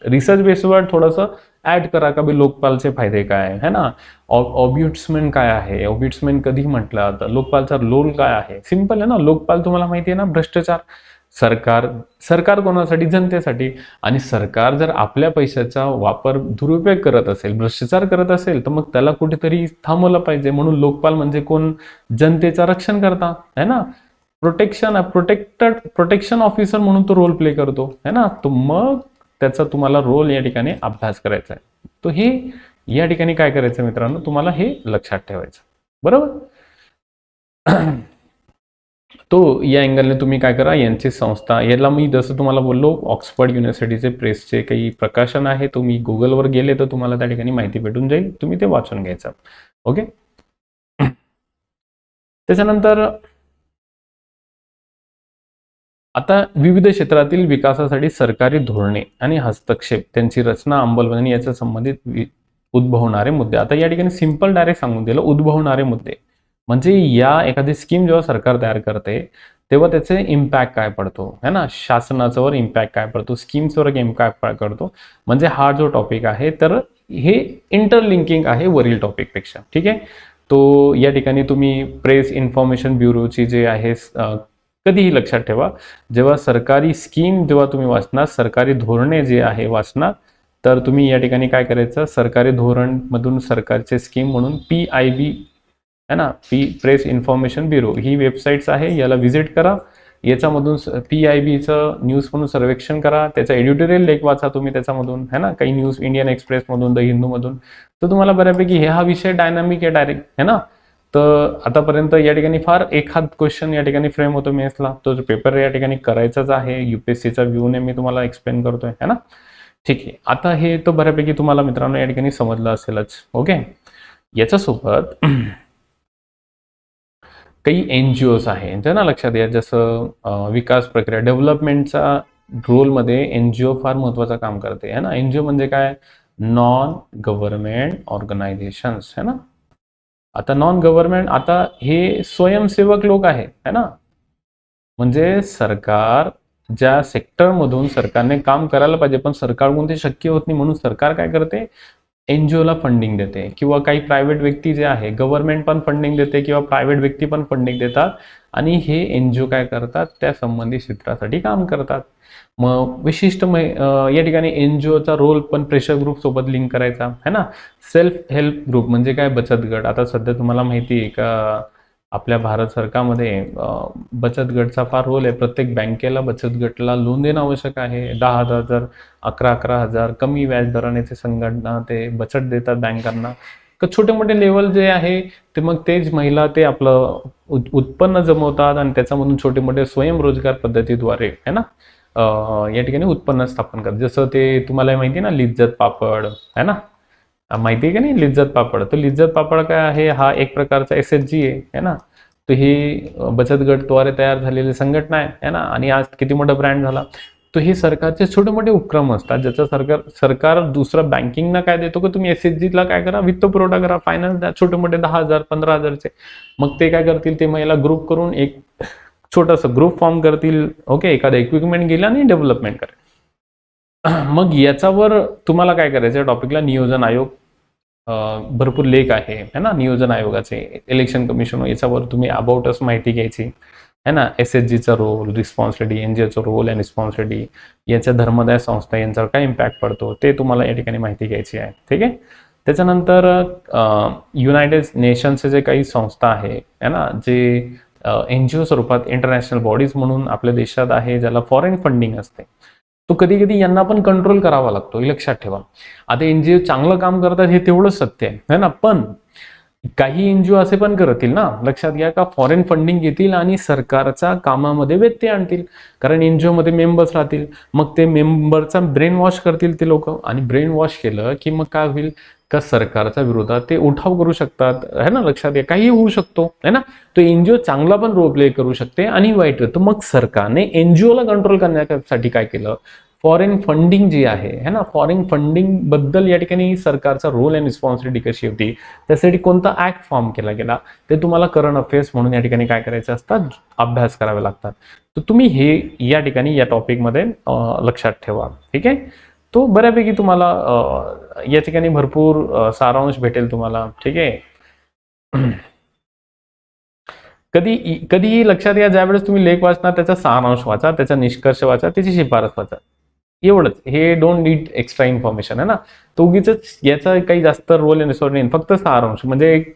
रिसर्च बेसवर थोडंसं ऍड करा का बी लोकपालचे फायदे काय है ना, ऑब्युट्समेंट काय आहे, ऑब्युट्समेंट कधी म्हटलं तर लोकपालचा रोल काय आहे. सिंपल आहे ना, लोकपाल तुम्हाला माहिती आहे ना, भ्रष्टाचार. सरकार कोणासाठी, जनतेसाठी. आणि सरकार जर आपल्या पैशाचा वापर दुरुपयोग करत असेल, भ्रष्टाचार करत असेल, तर मग त्याला कुठेतरी थांबवलं पाहिजे. म्हणून लोकपाल म्हणजे कोण, जनतेचं रक्षण करता है ना, प्रोटेक्शन ऑफिसर म्हणून तो रोल प्ले करतो है ना. तो मग त्याचा तुम्हाला रोल या ठिकाणी अभ्यास करायचा आहे. तो हे या ठिकाणी काय करायचं मित्रांनो, तुम्हाला हे लक्षात ठेवायचं, बरोबर. तो या अँगलने तुम्ही काय करा, यांची संस्था, याला मी जसं तुम्हाला बोललो, ऑक्सफर्ड युनिव्हर्सिटीचे प्रेसचे काही प्रकाशन आहे, तुम्ही गुगलवर गेले तर तुम्हाला त्या ठिकाणी माहिती भेटून जाईल, तुम्ही ते वाचून घ्यायचं. ओके. त्याच्यानंतर आता विविध क्षेत्रातील विकासासाठी सरकारी धोरणे आणि हस्तक्षेप, त्यांची रचना, अंमलबजावणी याच्या संबंधित उद्भवणारे मुद्दे. आता या ठिकाणी सिंपल डायरेक्ट सांगून दिलं, उद्भवणारे मुद्दे म्हणजे या एखादी स्कीम जेव्हा सरकार तयार करते तेव्हा त्याचे इम्पॅक्ट काय पडतो है ना, शासनाच्यावर इम्पॅक्ट काय पडतो, स्कीम्सवर इम्पॅक्ट काय करतो. म्हणजे हा जो टॉपिक आहे तर हे इंटरलिंकिंग आहे वरील टॉपिकपेक्षा, ठीक आहे. तो या ठिकाणी तुम्ही प्रेस इन्फॉर्मेशन ब्युरोची जे आहे कधीही लक्षात ठेवा, जेव्हा सरकारी स्कीम जेव्हा तुम्ही वाचणार, सरकारी धोरणे जे आहे वाचणार, तर तुम्ही या ठिकाणी काय करायचं, सरकारी धोरण मधून सरकारचे स्कीम म्हणून PIB है ना, प्रेस इन्फॉर्मेशन ब्युरो ही वेबसाईट्स आहे, याला व्हिजिट करा. याच्यामधून PIBचं न्यूज म्हणून सर्वेक्षण करा, त्याचा एडिटोरियल लेख वाचा तुम्ही त्याच्यामधून, है ना, काही न्यूज इंडियन एक्सप्रेसमधून, द हिंदूमधून. तर तुम्हाला बऱ्यापैकी हा विषय डायनामिक आहे डायरेक्ट, है ना. तर आतापर्यंत या ठिकाणी फार एखाद क्वेश्चन या ठिकाणी फ्रेम होतो मेन्सला, तो पेपर या ठिकाणी करायचाच आहे. UPSCचा व्ह्यूने मी तुम्हाला एक्सप्लेन करतोय, है ना. ठीक आहे, आता हे तर बऱ्यापैकी तुम्हाला मित्रांनो या ठिकाणी समजलं असेलच. ओके, याच्यासोबत काही NGOs आहे ना, लक्षात घ्या. जसं विकास प्रक्रिया डेव्हलपमेंटचा रोलमध्ये NGO फार महत्वाचं काम करते, है ना. NGO म्हणजे काय, नॉन गव्हर्नमेंट ऑर्गनायझेशन्स, है ना. आता नॉन गव्हर्नमेंट, आता हे स्वयंसेवक लोक आहेत, है ना. म्हणजे सरकार ज्या सेक्टरमधून सरकारने काम करायला पाहिजे, पण सरकारकडून ते शक्य होत नाही, म्हणून सरकार काय करते, NGOला फंडिंग देते. किंवा काही प्रायव्हेट व्यक्ती जे आहे, गव्हर्नमेंट पण फंडिंग देते किंवा प्रायव्हेट व्यक्ती पण फंडिंग देतात, आणि हे NGO काय करतात, त्या संबंधित क्षेत्रासाठी काम करतात. मग विशिष्ट या ठिकाणी NGOचा रोल पण प्रेशर ग्रुप सोबत लिंक करायचा, है ना. सेल्फ हेल्प ग्रुप म्हणजे काय, बचत गट. आता सध्या तुम्हाला माहिती आहे का, आपल्या भारत सरकारमध्ये बचत गटचा फार रोल आहे. प्रत्येक बँकेला बचत गटला लोन देणं आवश्यक आहे. 10,000 11,000 कमी व्याजदराने ते संघटना ते बचत देतात बँकांना. तर छोटे मोठे लेवल जे आहे ते मग तेच महिला ते आपलं उत्पन्न जमवतात आणि त्याच्यामधून छोटे मोठे स्वयंरोजगार पद्धतीद्वारे, है ना, या ठिकाणी उत्पन्न स्थापन करतात. जसं ते तुम्हाला माहिती आहे ना, लिज्जत पापड, है ना, माहिती आहे का नाही, लिज्जत पापड. तर लिज्जत पापड काय आहे, हा एक प्रकारचा SHG आहे ना. तर ही बचत गटद्वारे तयार झालेली संघटना आहे ना, आणि आज किती मोठा ब्रँड झाला. तर हे सरकारचे छोटे मोठे उपक्रम असतात, ज्याचं सरकार दुसरं बँकिंगना काय देतो की तुम्ही SHGला काय करा, वित्त पुरवठा करा, फायनान्स द्या, छोटे मोठे 10,000 15,000चे. मग ते काय करतील, ते महिला ग्रुप करून एक छोटासा ग्रुप फॉर्म करतील. ओके, एखादा इक्विपमेंट गेला आणि डेव्हलपमेंट करेल. मग याच्यावर तुम्हाला काय करायचं, टॉपिकला नियोजन आयोग, भरपूर लेख आहे, है ना, नियोजन आयोगाचे, इलेक्शन कमिशन, याच्यावर तुम्ही अबाउट अस माहिती घ्यायची, है ना. SHGचा रोल, रिस्पॉन्सिबिलिटी, NGOचा रोल अँड रिस्पॉन्सिबिलिटी, याच्या धर्मदाय संस्था यांच्यावर काय इम्पॅक्ट पडतो ते तुम्हाला या ठिकाणी माहिती घ्यायची आहे. ठीक आहे. त्याच्यानंतर युनायटेड नेशन्सचे जे काही संस्था आहे, है ना, जे NGO स्वरूपात इंटरनॅशनल बॉडीज म्हणून आपल्या देशात आहे, ज्याला फॉरेन फंडिंग असते, तो कधी कधी यांना पण कंट्रोल करावा लागतो, हे लक्षात ठेवा. आता NGO चांगलं काम करतात हे तेवढंच सत्य आहे, है ना, पण काही NGO असे पण करतील ना, लक्षात घ्या, का फॉरेन फंडिंग घेतील आणि सरकारच्या कामामध्ये व्यत्यय आणतील. कारण NGO मध्ये मेंबर्स राहतील, मग ते मेंबरचा ब्रेन वॉश करतील ते लोक, आणि ब्रेन वॉश केलं की मग काय होईल, का सरकारच्या विरोधात ते उठाव करू शकतात, है ना. लक्षात घ्या, काही होऊ शकतो, है ना. तो NGO चांगला पण रोल प्ले करू शकते आणि वाईट. तर मग सरकारने NGOला कंट्रोल करण्यासाठी काय केलं, फॉरेन फंडिंग जी आहे, है ना, फॉरेन फंडिंग बद्दल या ठिकाणी सरकारचा रोल अँड रिस्पॉन्सिबिलिटी कशी होती, त्यासाठी कोणता ऍक्ट फॉर्म केला गेला, ते तुम्हाला करंट अफेअर्स म्हणून या ठिकाणी काय करायचे असतात, अभ्यास करावे लागतात. तर तुम्ही हे या ठिकाणी या टॉपिकमध्ये लक्षात ठेवा. ठीक आहे. तो बऱ्यापैकी तुम्हाला या ठिकाणी भरपूर सारांश भेटेल तुम्हाला. ठीक आहे. कधीही लक्षात घ्या, ज्यावेळेस तुम्ही लेख वाचणार त्याचा सारांश वाचा, त्याचा निष्कर्ष वाचा, त्याची शिफारस वाचा, एवढंच. हे डोंट नीड एक्स्ट्रा इन्फॉर्मेशन, है ना. तो उगीच याचा काही जास्त रोल नाही, फक्त सारांश म्हणजे एक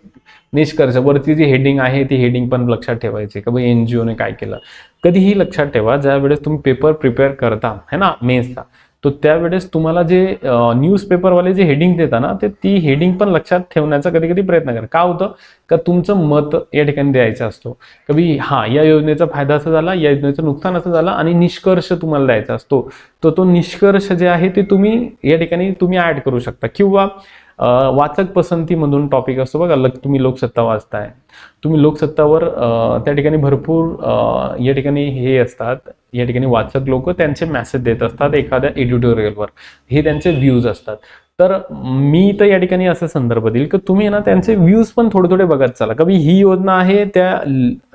निष्कर्ष. वरती जी हेडिंग आहे ती हेडिंग पण लक्षात ठेवायची, का भाई NGOने काय केलं. कधीही लक्षात ठेवा, ज्यावेळेस तुम्ही पेपर प्रिपेअर करता, है ना, मेन्सचा, तो त्यावेळेस तुम्हाला जे न्यूजपेपरवाले जे हेडिंग देतात ना, ते ती हेडिंग पण लक्षात ठेवण्याचा कधी कधी प्रयत्न करा. का होतं, का तुमचं मत या ठिकाणी द्यायचं असतो, कधी हा या योजनेचा फायदा असा झाला, या योजनेचं नुकसान असं झालं, आणि निष्कर्ष तुम्हाला द्यायचा असतो. तो निष्कर्ष जे आहे ते तुम्ही या ठिकाणी तुम्ही ऍड करू शकता. किंवा वाचक पसंतीमधून टॉपिक असतो बघा, तुम्ही लोकसत्ता वाचताय, तुम्ही लोकसत्तावर त्या ठिकाणी भरपूर या ठिकाणी हे असतात, या ठिकाणी वाचक लोक त्यांचे मेसेज देत असतात एखाद्या एडिटोरियलवर, हे त्यांचे व्ह्यूज असतात. तर मी तर या ठिकाणी असं संदर्भ देईल की तुम्ही ना त्यांचे व्ह्यूज पण थोडे थोडे बघत चला, कधी ही योजना आहे, त्या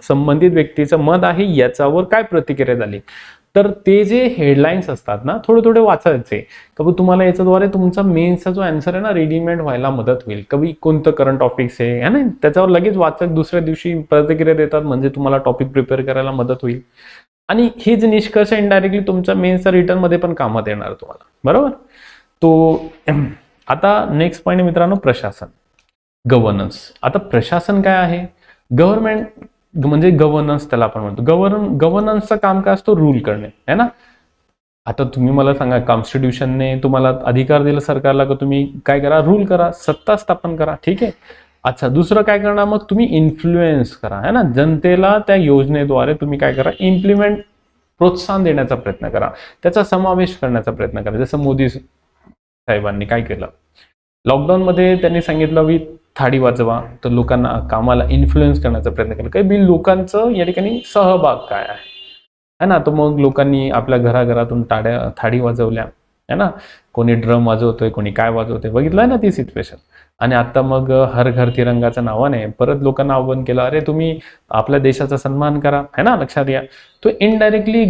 संबंधित व्यक्तीचं मत आहे, याच्यावर काय प्रतिक्रिया झाली. तर ते जे हेडलाईन्स असतात ना थोडे थोडे वाचायचे, कभी तुम्हाला याच्याद्वारे तुमचा मेन्सचा जो आन्सर आहे ना रेडीमेड व्हायला मदत होईल. कभी कोणतं करंट टॉपिक्स आहे ना, त्याच्यावर लगेच वाचत दुसऱ्या दिवशी प्रतिक्रिया देतात, म्हणजे तुम्हाला टॉपिक प्रिपेअर करायला मदत होईल. आणि हे जे निष्कर्ष इनडायरेक्टली तुमच्या मेन्सच्या रिटर्न मध्ये पण कामात येणार तुम्हाला, बरोबर. तो आता नेक्स्ट पॉईंट मित्रांनो, प्रशासन, गव्हर्नन्स. आता प्रशासन काय आहे? गव्हर्नमेंट म्हणजे गव्हर्नन्स त्याला आपण म्हणतो. गव्हर्नन्सचं काम काय असतो? रूल करणे, है ना. आता तुम्ही मला सांगा, कॉन्स्टिट्यूशनने तुम्हाला अधिकार दिला सरकारला की तुम्ही काय करा? रूल करा, सत्ता स्थापन करा, ठीक आहे. अच्छा, दुसरं काय करणार मग? तुम्ही इन्फ्लुएन्स करा, है ना. जनतेला त्या योजनेद्वारे तुम्ही काय करा? इम्प्लिमेंट, प्रोत्साहन देण्याचा प्रयत्न करा, त्याचा समावेश करण्याचा प्रयत्न करा. जसं मोदी साहेबांनी काय केलं, लॉकडाऊनमध्ये त्यांनी सांगितलं की थाळी वाजवा, तर लोकांना कामाला इन्फ्लुएन्स करण्याचा प्रयत्न केला. काही लोकांचं या ठिकाणी सहभाग काय आहे ना. तर मग लोकांनी आपल्या घराघरातून थाळी वाजवल्या, है ना. कोणी ड्रम वाजवतोय, कोणी काय वाजवतोय, बघितलंय ना ती सिच्युएशन. आणि आता मग हर घर तिरंगाच्या नावाने परत लोकांना आव्हान केलं, अरे तुम्ही आपल्या देशाचा सन्मान करा, है ना. लक्षात घ्या, तो इनडायरेक्टली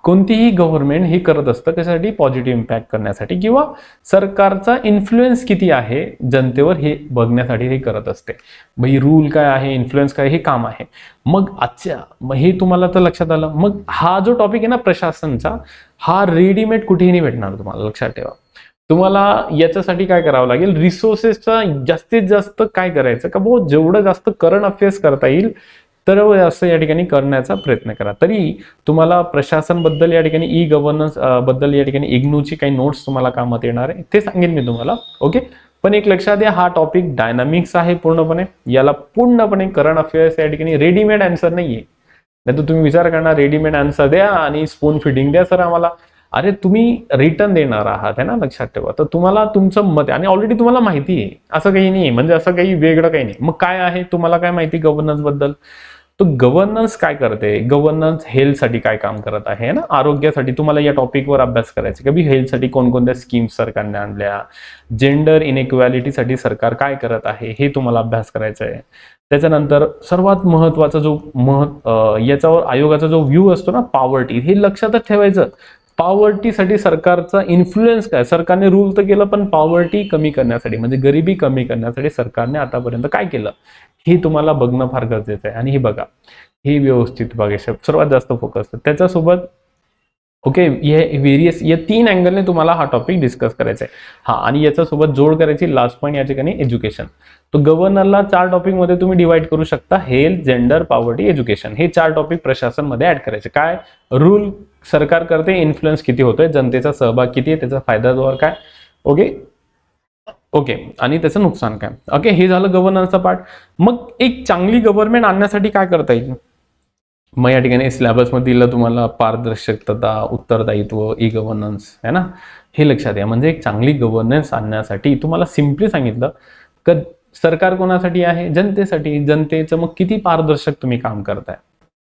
कोणतीही गव्हर्नमेंट हे करत असतं कशासाठी? पॉझिटिव्ह इम्पॅक्ट करण्यासाठी, किंवा सरकारचा इन्फ्लुएन्स किती आहे जनतेवर हे बघण्यासाठी हे करत असते. भाई रूल काय आहे, इन्फ्लुएन्स काय, हे काम आहे. मग मग हे तुम्हाला तर लक्षात आलं. मग हा जो टॉपिक आहे ना प्रशासनचा, हा रेडीमेड कुठेही नाही भेटणार तुम्हाला, लक्षात ठेवा. तुम्हाला याच्यासाठी काय करावं लागेल? रिसोर्सेसचा जास्तीत जास्त काय करायचं का भाऊ, जेवढं जास्त करंट अफेअर्स करता येईल तर असं या ठिकाणी करण्याचा प्रयत्न करा. तरी तुम्हाला प्रशासन बद्दल या ठिकाणी ई गव्हर्नन्स बद्दल या ठिकाणी इग्नूची काही नोट्स तुम्हाला कामात येणार आहे, ते सांगेन मी तुम्हाला, ओके. पण एक लक्षात द्या, हा टॉपिक डायनामिक्स आहे पूर्णपणे, याला पूर्णपणे करंट अफेअर्स या ठिकाणी रेडीमेड आन्सर नाहीये. नाही तर तुम्ही विचार करणार रेडीमेड आन्सर द्या आणि स्पून फिडिंग द्या सर आम्हाला. अरे तुम्ही रिटर्न देणार आहात, है ना, लक्षात ठेवा. तर तुम्हाला तुमचं मत आहे आणि ऑलरेडी तुम्हाला माहिती आहे, असं काही नाही, म्हणजे असं काही वेगळं काही नाही. मग काय आहे, तुम्हाला काय माहिती गव्हर्नन्स बद्दल? तो गव्हर्नन्स काय करते? गव्हर्नन्स हेल्थसाठी काय काम करत आहे ना, आरोग्यासाठी. तुम्हाला या टॉपिकवर अभ्यास करायचा की हेल्थसाठी कोणकोणत्या स्कीम्स सरकारने आणल्या, जेंडर इनइक्वॅलिटीसाठी सरकार काय करत आहे हे तुम्हाला अभ्यास करायचा आहे. त्याच्यानंतर सर्वात महत्वाचा जो याच्यावर आयोगाचा जो व्ह्यू असतो ना, पॉवर्टी, हे लक्षातच ठेवायचं. पॉवर्टीसाठी सरकारचा इन्फ्लुएन्स काय? सरकारने रूल तर केलं, पण पॉवर्टी कमी करण्यासाठी, म्हणजे गरिबी कमी करण्यासाठी सरकारने आतापर्यंत काय केलं हे तुम्हाला बघणं फार गरजेचं आहे. आणि हे बघा, हे व्यवस्थित बघायचं, सर्वात जास्त फोकस त्याच्यासोबत, ओके. हे व्हेरियस या 3 अँगलने तुम्हाला हा टॉपिक डिस्कस करायचा आहे. हा, आणि याच्यासोबत जोड करायची लास्ट पॉईंट या ठिकाणी एज्युकेशन. तो गव्हर्नरला 4 टॉपिक मध्ये तुम्ही डिवाइड करू शकता, हेल्थ, जेंडर, पॉवर्टी, एज्युकेशन. हे 4 टॉपिक प्रशासन मध्ये ऍड करायचे. काय रूल सरकार करते, इन्फ्लुएन्स किती होतोय, जनतेचा सहभाग किती आहे, त्याचा फायदा जोर काय, ओके, आणि त्याचं नुकसान काय, ओके. हे झालं गव्हर्नन्सचा पार्ट. मग एक चांगली गव्हर्नमेंट आणण्यासाठी काय करता येईल? मग या ठिकाणी सिलेबसमध्ये दिलं तुम्हाला पारदर्शकता, उत्तरदायित्व, ई गव्हर्नन्स, है ना. हे लक्षात घ्या. म्हणजे एक चांगली गव्हर्नन्स आणण्यासाठी तुम्हाला सिम्पली सांगितलं की सरकार कोणासाठी आहे? जनतेसाठी. जनतेचं मग किती पारदर्शक तुम्ही काम करताय,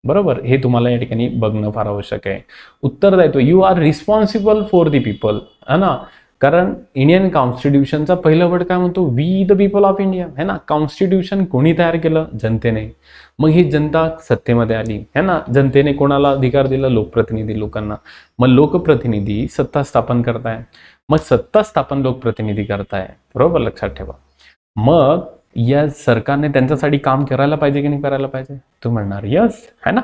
बरोबर, हे तुम्हाला या ठिकाणी बघणं फार आवश्यक आहे. उत्तरदायित्व, you are responsible for the people, है ना. कारण इंडियन कॉन्स्टिट्यूशनचा पहिला वर्ड काय म्हणतो? We the people of India, है ना. कॉन्स्टिट्यूशन कोणी तयार केलं? जनतेने. मग ही जनता सत्तेमध्ये आली, है ना. जनतेने कोणाला अधिकार दिला? लोकप्रतिनिधी, लोकांना. मग लोकप्रतिनिधी सत्ता स्थापन करताय, मग सत्ता स्थापन लोकप्रतिनिधी करताय, बरोबर, लक्षात ठेवा. मग या सरकारने त्यांच्यासाठी काम करायला पाहिजे की नाही करायला पाहिजे? तू म्हणणार यस, है ना.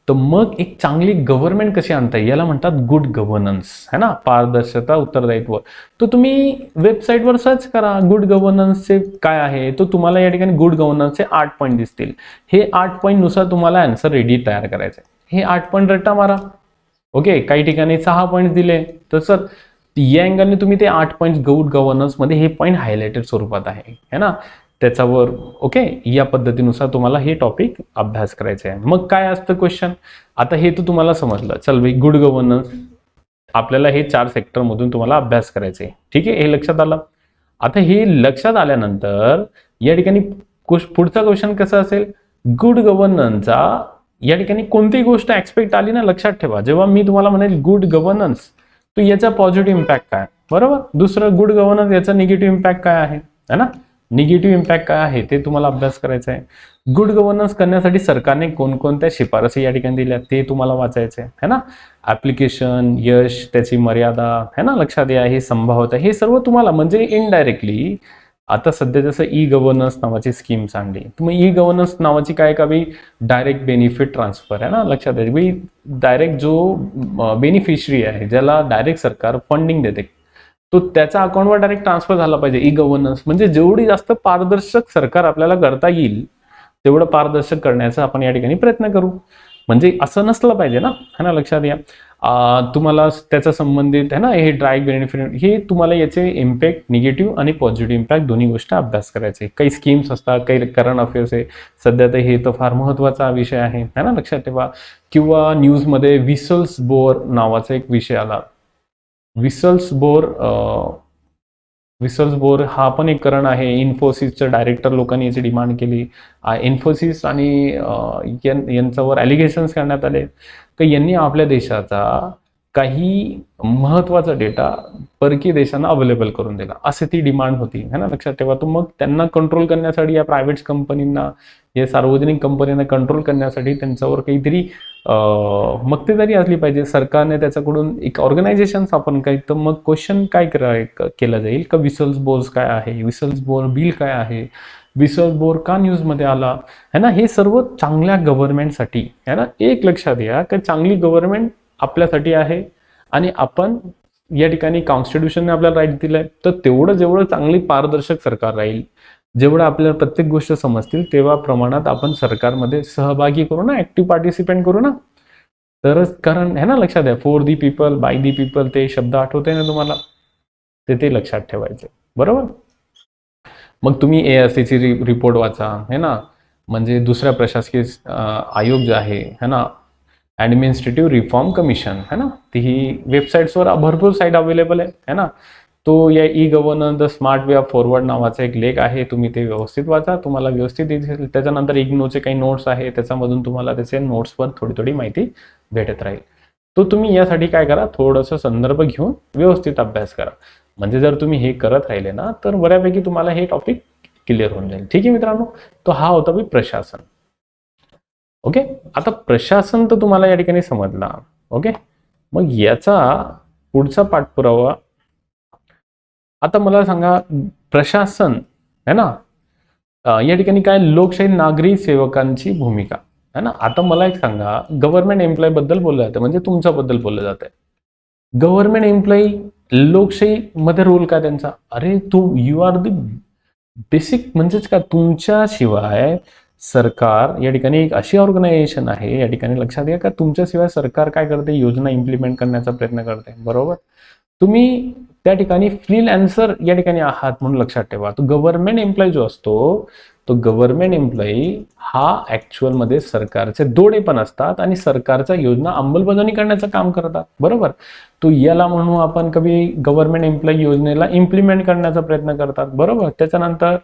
तर मग एक चांगली गव्हर्नमेंट कशी आणता येईल? याला म्हणतात गुड गव्हर्नन्स, है ना. पारदर्शकता, उत्तरदायित्व. तर तुम्ही वेबसाईटवर सर्च करा गुड गव्हर्नन्सचे काय आहे, तो तुम्हाला या ठिकाणी गुड गव्हर्नन्सचे 8 पॉईंट दिसतील. हे 8 पॉईंट नुसार तुम्हाला आन्सर रेडी तयार करायचं आहे. हे 8 पॉईंट रट्टा मारा, ओके. काही ठिकाणी 6 पॉईंट दिले, तर सर या अँगलने तुम्ही ते 8 पॉईंट गुड गव्हर्नन्स मध्ये हे पॉईंट हायलाइटेड स्वरूपात आहे, है ना. त्याच्यावर ओके, या पद्धतीनुसार तुम्हाला हे टॉपिक अभ्यास करायचे आहे. मग काय असतं क्वेश्चन? आता हे तर तुम्हाला समजलं. चल भाई, गुड गव्हर्नन्स आपल्याला हे 4 सेक्टर मधून तुम्हाला अभ्यास करायचे, ठीक आहे. हे लक्षात आलं. आता हे लक्षात आल्यानंतर या ठिकाणी पुढचा क्वेश्चन कसा असेल? गुड गव्हर्नन्सचा या ठिकाणी कोणतीही गोष्ट एक्सपेक्ट आली ना, लक्षात ठेवा, जेव्हा मी तुम्हाला म्हणेल गुड गव्हर्नन्स, तो याचा पॉझिटिव्ह इम्पॅक्ट काय, बरोबर. दुसरं गुड गव्हर्नन्स, याचा निगेटिव्ह इम्पॅक्ट काय आहे, है ना. निगेटिव्ह इम्पॅक्ट काय आहे ते तुम्हाला अभ्यास करायचा आहे. गुड गव्हर्नन्स करण्यासाठी सरकारने कोणकोणत्या शिफारसी या ठिकाणी दिल्या ते तुम्हाला वाचायचे आहे ना. ऍप्लिकेशन, यश, त्याची मर्यादा है ना, लक्षात या, हे संभाव्यता, हे सर्व तुम्हाला म्हणजे इनडायरेक्टली. आता सध्या जसं ई गव्हर्नन्स नावाची स्कीम आणली, तुम्ही ई गव्हर्नन्स नावाची काय का बी डायरेक्ट बेनिफिट ट्रान्सफर आहे ना, लक्षात आहे बी. डायरेक्ट जो बेनिफिशरी आहे, ज्याला डायरेक्ट सरकार फंडिंग देते, तो त्याच्या अकाउंटवर डायरेक्ट ट्रान्सफर झाला पाहिजे. ई गव्हर्नन्स म्हणजे जेवढी जास्त पारदर्शक सरकार आपल्याला करता येईल तेवढं पारदर्शक करण्याचा आपण या ठिकाणी प्रयत्न करू. म्हणजे असं नसलं पाहिजे ना, है ना, लक्षात या. तुम्हाला त्याचा संबंधित आहे ना, हे डायरेक्ट बेनिफिट, हे तुम्हाला याचे इम्पॅक्ट निगेटिव्ह आणि पॉझिटिव्ह इम्पॅक्ट दोन्ही गोष्ट अभ्यास करायचे. काही स्कीम्स असतात, काही करंट अफेअर्स आहे. सध्या तर हे तर फार महत्त्वाचा विषय आहे, है ना, लक्षात ठेवा. किंवा न्यूजमध्ये विसल्स बोर नावाचा एक विषय आला. विसल्स बोर हा पण एक करण आहे. इन्फोसिसचं डायरेक्टर लोकांनी याची डिमांड केली. इन्फोसिस आणि यांच्यावर ॲलिगेशन्स करण्यात आले की यांनी आपल्या देशाचा काही महत्त्वाचा डेटा परकीय देशांना अवेलेबल करून दिला, असे ती डिमांड होती, है ना, लक्षात ठेवा. तर मग त्यांना कंट्रोल करण्यासाठी, या प्रायव्हेट कंपनींना, या सार्वजनिक कंपन्यांना कंट्रोल करण्यासाठी त्यांच्यावर काहीतरी मक्तेदारी असली पाहिजे. सरकारने त्याच्याकडून एक ऑर्गनायझेशन स्थापन काही, तर मग क्वेश्चन काय केलं जाईल का विसल्स बोर्स काय आहे, विसल्स बोर बिल काय आहे, विसल्स बोर का न्यूजमध्ये आला, है ना. हे सर्व चांगल्या गव्हर्नमेंटसाठी, है ना. एक लक्षात घ्या की चांगली गव्हर्नमेंट आपल्यासाठी आहे आणि आपण या ठिकाणी कॉन्स्टिट्यूशनने आपल्याला राईट दिलाय, तर तेवढं जेवढं चांगली पारदर्शक सरकार राहील, जेवढं आपल्याला प्रत्येक गोष्ट समजतील, तेव्हा प्रमाणात आपण सरकारमध्ये सहभागी करू ना, ऍक्टिव्ह पार्टिसिपेंट करू ना, तरच. कारण है ना, लक्षात द्या, for the people, by the people, ते शब्द आठवते ना तुम्हाला, ते लक्षात ठेवायचे, बरोबर. मग तुम्ही ARCची रिपोर्ट वाचा, है ना. म्हणजे दुसऱ्या प्रशासकीय आयोग जे आहे, है ना, ॲडमिनिस्ट्रेटिव्ह रिफॉर्म कमिशन, है ना, ती ही वेबसाईट्सवर भरपूर साईट अवेलेबल आहे, है ना. तो या e governance the smart way of forward नावाचा एक लेख आहे, तुम्ही ते व्यवस्थित वाचा, तुम्हाला व्यवस्थित दिसेल. त्याच्यानंतर इग्नोचे काही नोट्स आहे, त्याच्यामधून तुम्हाला त्याचे नोट्सवर थोडी थोडी माहिती भेटत राहील. तो तुम्ही यासाठी काय करा, थोडंसं संदर्भ घेऊन व्यवस्थित अभ्यास करा. म्हणजे जर तुम्ही हे करत राहिले ना, तर बऱ्यापैकी तुम्हाला हे टॉपिक क्लिअर होऊन जाईल. ठीक आहे मित्रांनो, तो हा होता मी प्रशासन. ओके, आता प्रशासन तर तुम्हाला या ठिकाणी समजला. ओके, मग याचा पुढचा पाठपुरावा आता मला सांगा. प्रशासन है ना, या ठिकाणी काय, लोकशाही नागरी सेवकांची भूमिका, है ना. आता मला एक सांगा, गव्हर्नमेंट एम्प्लॉय बद्दल बोललं जातं, म्हणजे तुमच्याबद्दल बोललं जात आहे. गव्हर्नमेंट एम्प्लॉई लोकशाही मध्ये रोल काय त्यांचा? अरे यू आर द बेसिक, म्हणजेच का, तुमच्याशिवाय सरकार या ठिकाणी एक अशी ऑर्गनायझेशन आहे, या ठिकाणी लक्षात घ्या का, तुमच्याशिवाय सरकार काय करते, योजना इम्प्लिमेंट करण्याचा प्रयत्न करते, बरोबर. तुम्ही त्या ठिकाणी फ्रीलॅन्सर या ठिकाणी आहात म्हणून लक्षात ठेवा. तो गव्हर्नमेंट एम्प्लॉई जो असतो, तो गव्हर्नमेंट एम्प्लॉई हा ॲक्च्युअलमध्ये सरकारचे दोडे पण असतात आणि सरकारच्या योजना अंमलबजावणी करण्याचं काम करतात, बरोबर. तो याला म्हणू आपण कधी गव्हर्नमेंट एम्प्लॉई योजनेला इम्प्लिमेंट करण्याचा प्रयत्न करतात, बरोबर. त्याच्यानंतर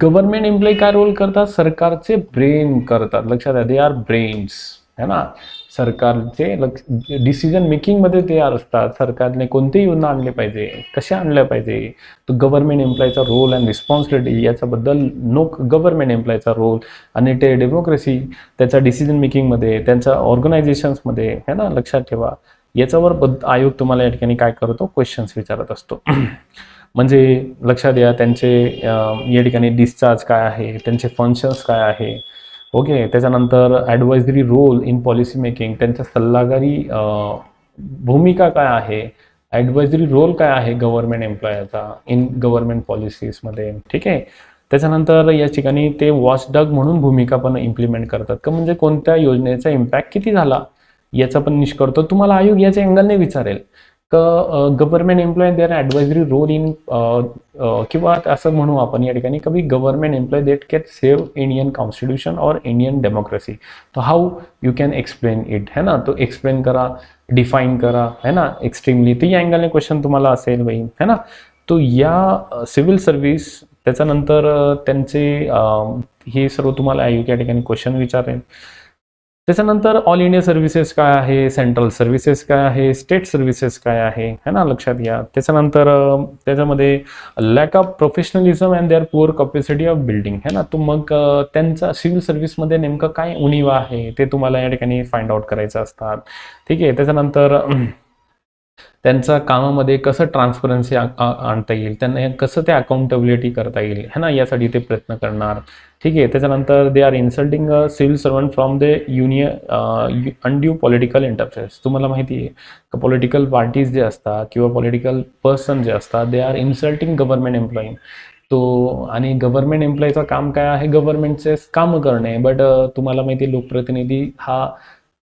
गव्हर्नमेंट एम्प्लॉई काय रोल करतात, सरकारचे ब्रेन करतात, लक्षात द्या, दे आर ब्रेन्स, है ना. सरकारचे डिसिजन मेकिंग मध्ये ते असतात. सरकारने कोणती योजना आणली पाहिजे, कशा आणल्या पाहिजे, तो गव्हर्नमेंट एम्प्लॉयचा रोल अँड रिस्पॉन्सिबिलिटी, याच्याबद्दल गव्हर्नमेंट एम्प्लॉयचा रोल आणि ते डेमोक्रेसी, त्याच्या डिसिजन मेकिंगमध्ये, त्यांच्या ऑर्गनायझेशन्समध्ये, है ना, लक्षात ठेवा. याच्यावर आयोग तुम्हाला या ठिकाणी काय करतो, क्वेश्चन्स विचारत असतो. म्हणजे लक्षात द्या, त्यांचे या ठिकाणी डिस्चार्ज काय आहे, त्यांचे फंक्शन्स काय आहे. ओके, त्याच्यानंतर advisory role in policy making, त्यांच्या सल्लागारी भूमिका काय आहे, ॲडवायझरी रोल काय आहे गव्हर्नमेंट एम्प्लॉयचा इन गव्हर्नमेंट पॉलिसीजमध्ये. ठीक आहे. त्याच्यानंतर या ठिकाणी ते वॉचडॉग म्हणून भूमिका पण इम्प्लिमेंट करतात का, म्हणजे कोणत्या योजनेचा इम्पॅक्ट किती झाला याचा पण निष्कर्ष तुम्हाला आयोग याच्या अँगलने विचारेल. Government employ there advisory role in, किंवा असं म्हणू आपण या ठिकाणी कभी government employ that can save Indian constitution और इंडियन डेमोक्रेसी. तो how you can explain it, है ना. तो एक्सप्लेन करा, डिफाईन करा, है ना, एक्स्ट्रीमली. ती अँगलने क्वेश्चन तुम्हाला असेल बाई, है ना. तो या सिव्हिल सर्व्हिस, त्याच्यानंतर त्यांचे हे सर्व तुम्हाला आयोग या ठिकाणी क्वेश्चन विचारेल. त्याच्यानंतर ऑल इंडिया सर्व्हिसेस काय आहे, सेंट्रल सर्व्हिसेस काय आहे, स्टेट सर्व्हिसेस काय आहे, है ना, लक्षात घ्या. त्याच्यानंतर त्याच्यामध्ये lack of professionalism and their poor capacity of building, है ना. तो मग त्यांचा सिव्हिल सर्व्हिसमध्ये नेमकं काय उणीवा आहे ते तुम्हाला या ठिकाणी फाइंड आउट करायचं असतात. ठीक आहे. त्याच्यानंतर त्यांचा कामामध्ये कसं ट्रान्सपरन्सी आणता येईल, त्यांना कसं ते अकाउंटेबिलिटी करता येईल, है ना, यासाठी ते प्रयत्न करणार. ठीक आहे. त्याच्यानंतर they are insulting a civil servant from the union undue political interferes. तुम्हाला माहिती आहे का पॉलिटिकल पार्टीज जे असतात किंवा पॉलिटिकल पर्सन जे असतात दे आर इन्सल्टिंग गव्हर्नमेंट एम्प्लॉई. तो आणि गव्हर्नमेंट एम्प्लॉईचं काम काय आहे, गव्हर्नमेंटचे कामं करणे. बट तुम्हाला माहिती आहे लोकप्रतिनिधी हा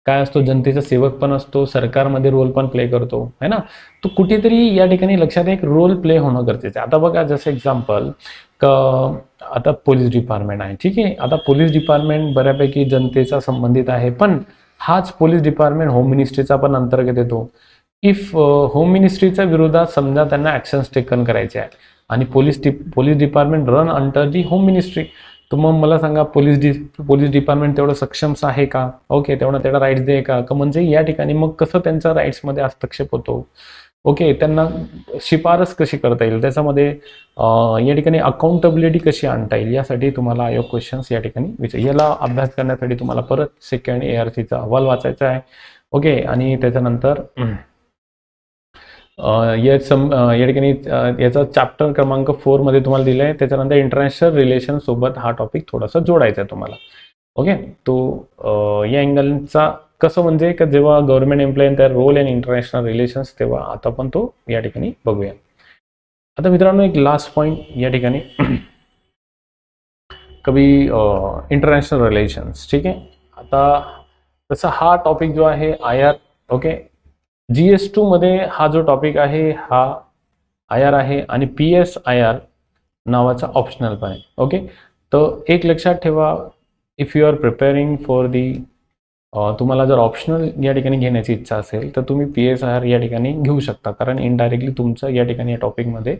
काय असतो, जनतेचा सेवक पण असतो, सरकारमध्ये रोल पण प्ले करतो, है ना. तो कुठेतरी या ठिकाणी लक्षात एक रोल प्ले होणं गरजेचं आहे. आता बघा जसं एक्झाम्पल आता पोलीस डिपार्टमेंट आहे. ठीक आहे. आता पोलीस डिपार्टमेंट बऱ्यापैकी जनतेचा संबंधित आहे, पण हाच पोलीस डिपार्टमेंट होम मिनिस्ट्रीचा पण अंतर्गत येतो. इफ होम मिनिस्ट्रीच्या विरोधात समजा त्यांना ऍक्शन्स टेकन करायचे आहे आणि police department run under the home ministry, तर मग मला सांगा पोलीस डिपार्टमेंट तेवढं सक्षम आहे का, ओके, तेवढा राईट्स दे का, म्हणजे या ठिकाणी मग कसं त्यांच्या राईट्समध्ये हस्तक्षेप होतो, ओके, त्यांना शिफारस कशी करता येईल, त्याच्यामध्ये या ठिकाणी अकाउंटेबिलिटी कशी आणता येईल, यासाठी तुम्हाला आयोग क्वेश्चन्स या ठिकाणी याला अभ्यास करण्यासाठी तुम्हाला परत सेकंड ARCचा अहवाल वाचायचा आहे. ओके. आणि त्याच्यानंतर या ठिकाणी याचा चॅप्टर क्रमांक 4 मध्ये तुम्हाला दिलं आहे. त्याच्यानंतर इंटरनॅशनल रिलेशन सोबत हा टॉपिक थोडासा जोडायचा आहे तुम्हाला. ओके. तो या अँगलचा कसं म्हणजे का जेव्हा गव्हर्नमेंट एम्प्लॉई त्या रोल इन इंटरनॅशनल रिलेशन्स, तेव्हा आता पण तो या ठिकाणी बघूया. आता मित्रांनो एक लास्ट पॉईंट या ठिकाणी कभी इंटरनॅशनल रिलेशन्स. ठीक आहे. आता तसा हा टॉपिक जो आहे IR, ओके, GS2 मध्ये हा जो टॉपिक आहे हा IR आहे आणि PSIR नावाचा ऑप्शनल पण आहे. ओके. तर एक लक्षात ठेवा, if you are preparing for the तुम्हाला जर ऑप्शनल या ठिकाणी घेण्याची इच्छा असेल तर तुम्ही PSIR या ठिकाणी घेऊ शकता, कारण इनडायरेक्टली तुमचं या ठिकाणी या टॉपिकमध्ये